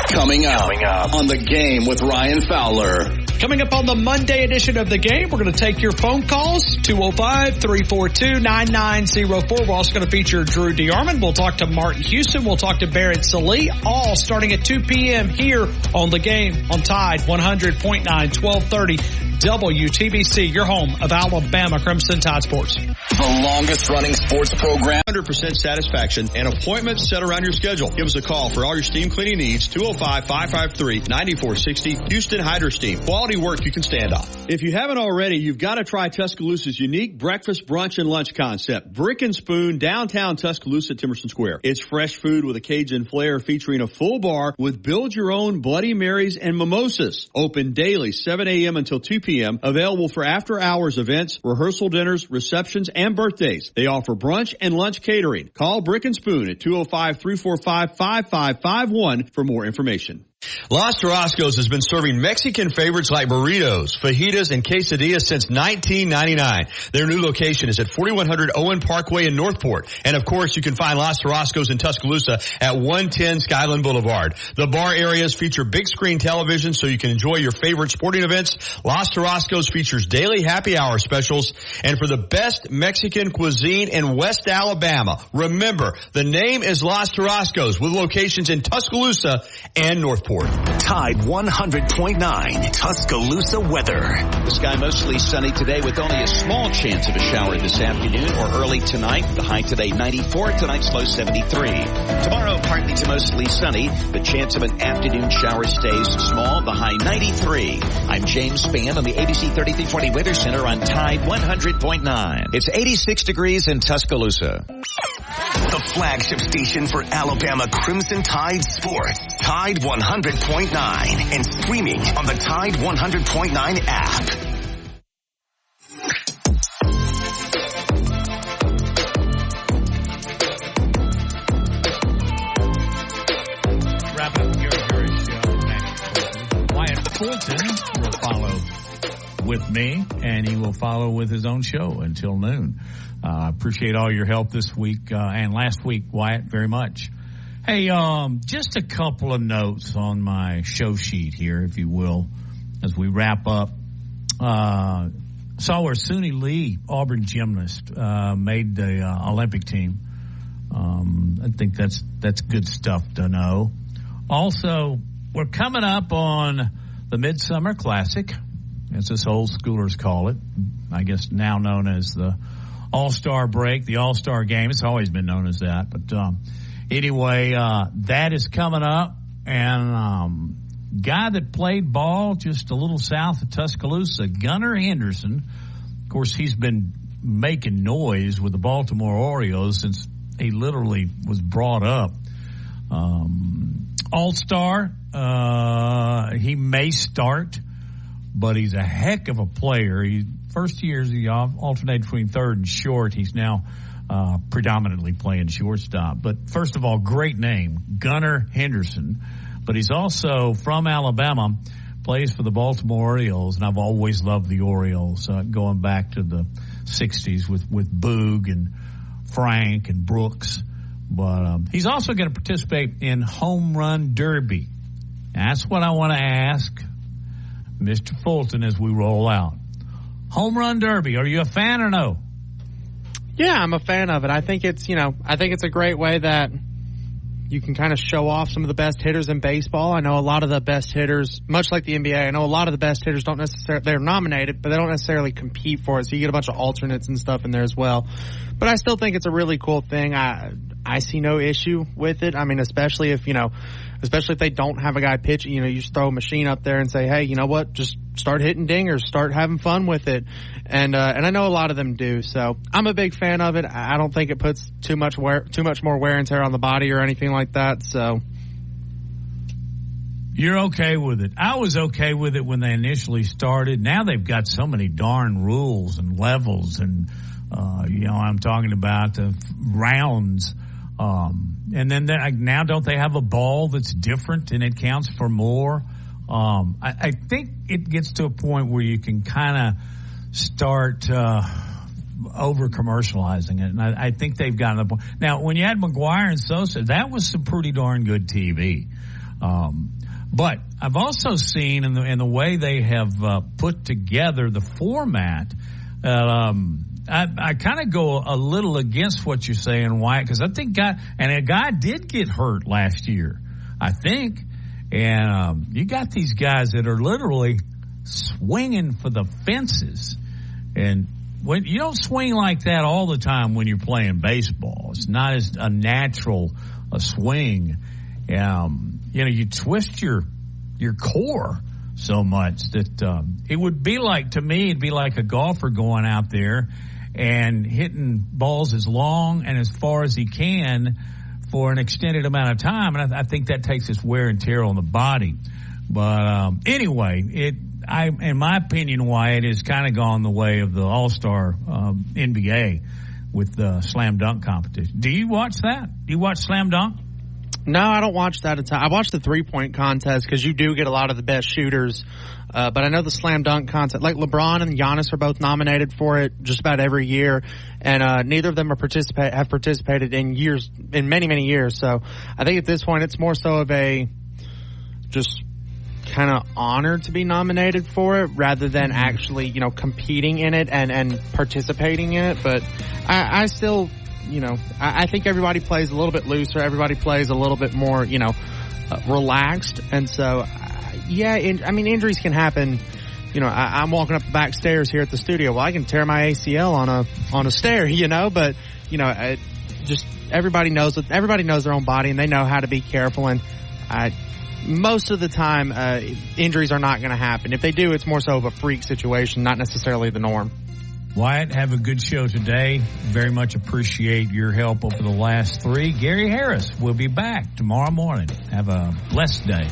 Coming up on The Game with Ryan Fowler. Coming up on the Monday edition of The Game, we're going to take your phone calls, 205-342-9904. We're also going to feature Drew DeArmond. We'll talk to Martin Houston. We'll talk to Barrett Salee, all starting at 2 p.m. here on The Game on Tide 100.9, 1230 WTBC, your home of Alabama Crimson Tide Sports. The longest running sports program. 100% satisfaction and appointments set around your schedule. Give us a call for all your steam cleaning needs. 205-553-9460. Houston Hydro Steam. Quality work you can stand on. If you haven't already, you've got to try Tuscaloosa's unique breakfast, brunch, and lunch concept. Brick and Spoon, downtown Tuscaloosa, Timerson Square. It's fresh food with a Cajun flair featuring a full bar with build your own Bloody Marys and mimosas. Open daily, 7 a.m. until 2 p.m. Available for after hours events, rehearsal dinners, receptions, and birthdays. They offer brunch and lunch catering. Call Brick and Spoon at 205-345-5551 for more information. Los Tarascos has been serving Mexican favorites like burritos, fajitas, and quesadillas since 1999. Their new location is at 4100 Owen Parkway in Northport. And of course, you can find Los Tarascos in Tuscaloosa at 110 Skyland Boulevard. The bar areas feature big screen television so you can enjoy your favorite sporting events. Los Tarascos features daily happy hour specials. And for the best Mexican cuisine in West Alabama, remember, the name is Los Tarascos with locations in Tuscaloosa and Northport. Tide 100.9 Tuscaloosa weather. The sky mostly sunny today with only a small chance of a shower this afternoon or early tonight. The high today 94, tonight's low 73. Tomorrow partly to mostly sunny. The chance of an afternoon shower stays small. The high 93. I'm James Spann on the ABC 3340 Weather Center on Tide 100.9. It's 86 degrees in Tuscaloosa. The flagship station for Alabama Crimson Tide Sports. Tide 100.9 and streaming on the Tide 100.9 app. Wrap up your show next. Wyatt Fulton will follow with me, and he will follow with his own show until noon. Appreciate all your help this week and last week, Wyatt, very much. Hey, just a couple of notes on my show sheet here, if you will, as we wrap up. Saw where Suni Lee, Auburn gymnast, made the Olympic team. I think that's good stuff to know. Also, we're coming up on the Midsummer Classic, as us old schoolers call it. I guess now known as the All-Star break, the All-Star game. It's always been known as that. But anyway, that is coming up. And guy that played ball just a little south of Tuscaloosa, Gunnar Henderson. Of course, he's been making noise with the Baltimore Orioles since he literally was brought up. All-Star, he may start, but he's a heck of a player. First years he alternated between third and short. He's now predominantly playing shortstop. But first of all, great name, Gunnar Henderson. But he's also from Alabama, plays for the Baltimore Orioles, and I've always loved the Orioles, going back to the 60s with Boog and Frank and Brooks. But he's also going to participate in Home Run Derby. That's what I want to ask Mr. Fulton as we roll out. Home Run Derby, are you a fan or no? Yeah, I'm a fan of it. I think it's a great way that you can kind of show off some of the best hitters in baseball. I know a lot of the best hitters, much like the NBA, I know a lot of the best hitters don't necessarily, they're nominated, but they don't necessarily compete for it. So you get a bunch of alternates and stuff in there as well. But I still think it's a really cool thing. I see no issue with it. I mean, especially if they don't have a guy pitching, you just throw a machine up there and say, hey, you know what? Just start hitting dingers, start having fun with it. And I know a lot of them do. So I'm a big fan of it. I don't think it puts too much more wear and tear on the body or anything like that. So you're okay with it. I was okay with it when they initially started. Now they've got so many darn rules and levels and, I'm talking about the rounds. And then now don't they have a ball that's different and it counts for more? I think it gets to a point where you can kind of start over commercializing it, and I think they've gotten to the point. Now, when you had McGuire and Sosa, that was some pretty darn good TV. But I've also seen in the way they have put together the format. I kind of go a little against what you're saying, Wyatt, because I think a guy did get hurt last year, I think. And you got these guys that are literally swinging for the fences. And when you don't swing like that all the time when you're playing baseball, it's not as a natural a swing. You twist your core so much that it would be like, to me, it'd be like a golfer going out there and hitting balls as long and as far as he can for an extended amount of time. And I think that takes its wear and tear on the body. But anyway, in my opinion, Wyatt, has kind of gone the way of the All-Star NBA with the slam dunk competition. Do you watch that? Do you watch slam dunk? No, I don't watch that. I watch the 3-point contest because you do get a lot of the best shooters. But I know the slam dunk contest, like LeBron and Giannis are both nominated for it just about every year, and neither of them have participated in many, many years. So I think at this point it's more so of a just kind of honor to be nominated for it rather than actually, competing in it and participating in it. But I still, I think everybody plays a little bit looser. Everybody plays a little bit more, relaxed. And so, injuries can happen. I'm walking up the back stairs here at the studio. Well, I can tear my ACL on a stair, but, just everybody knows their own body and they know how to be careful. And most of the time, injuries are not going to happen. If they do, it's more so of a freak situation, not necessarily the norm. Wyatt, have a good show today. Very much appreciate your help over the last 3. Gary Harris will be back tomorrow morning. Have a blessed day.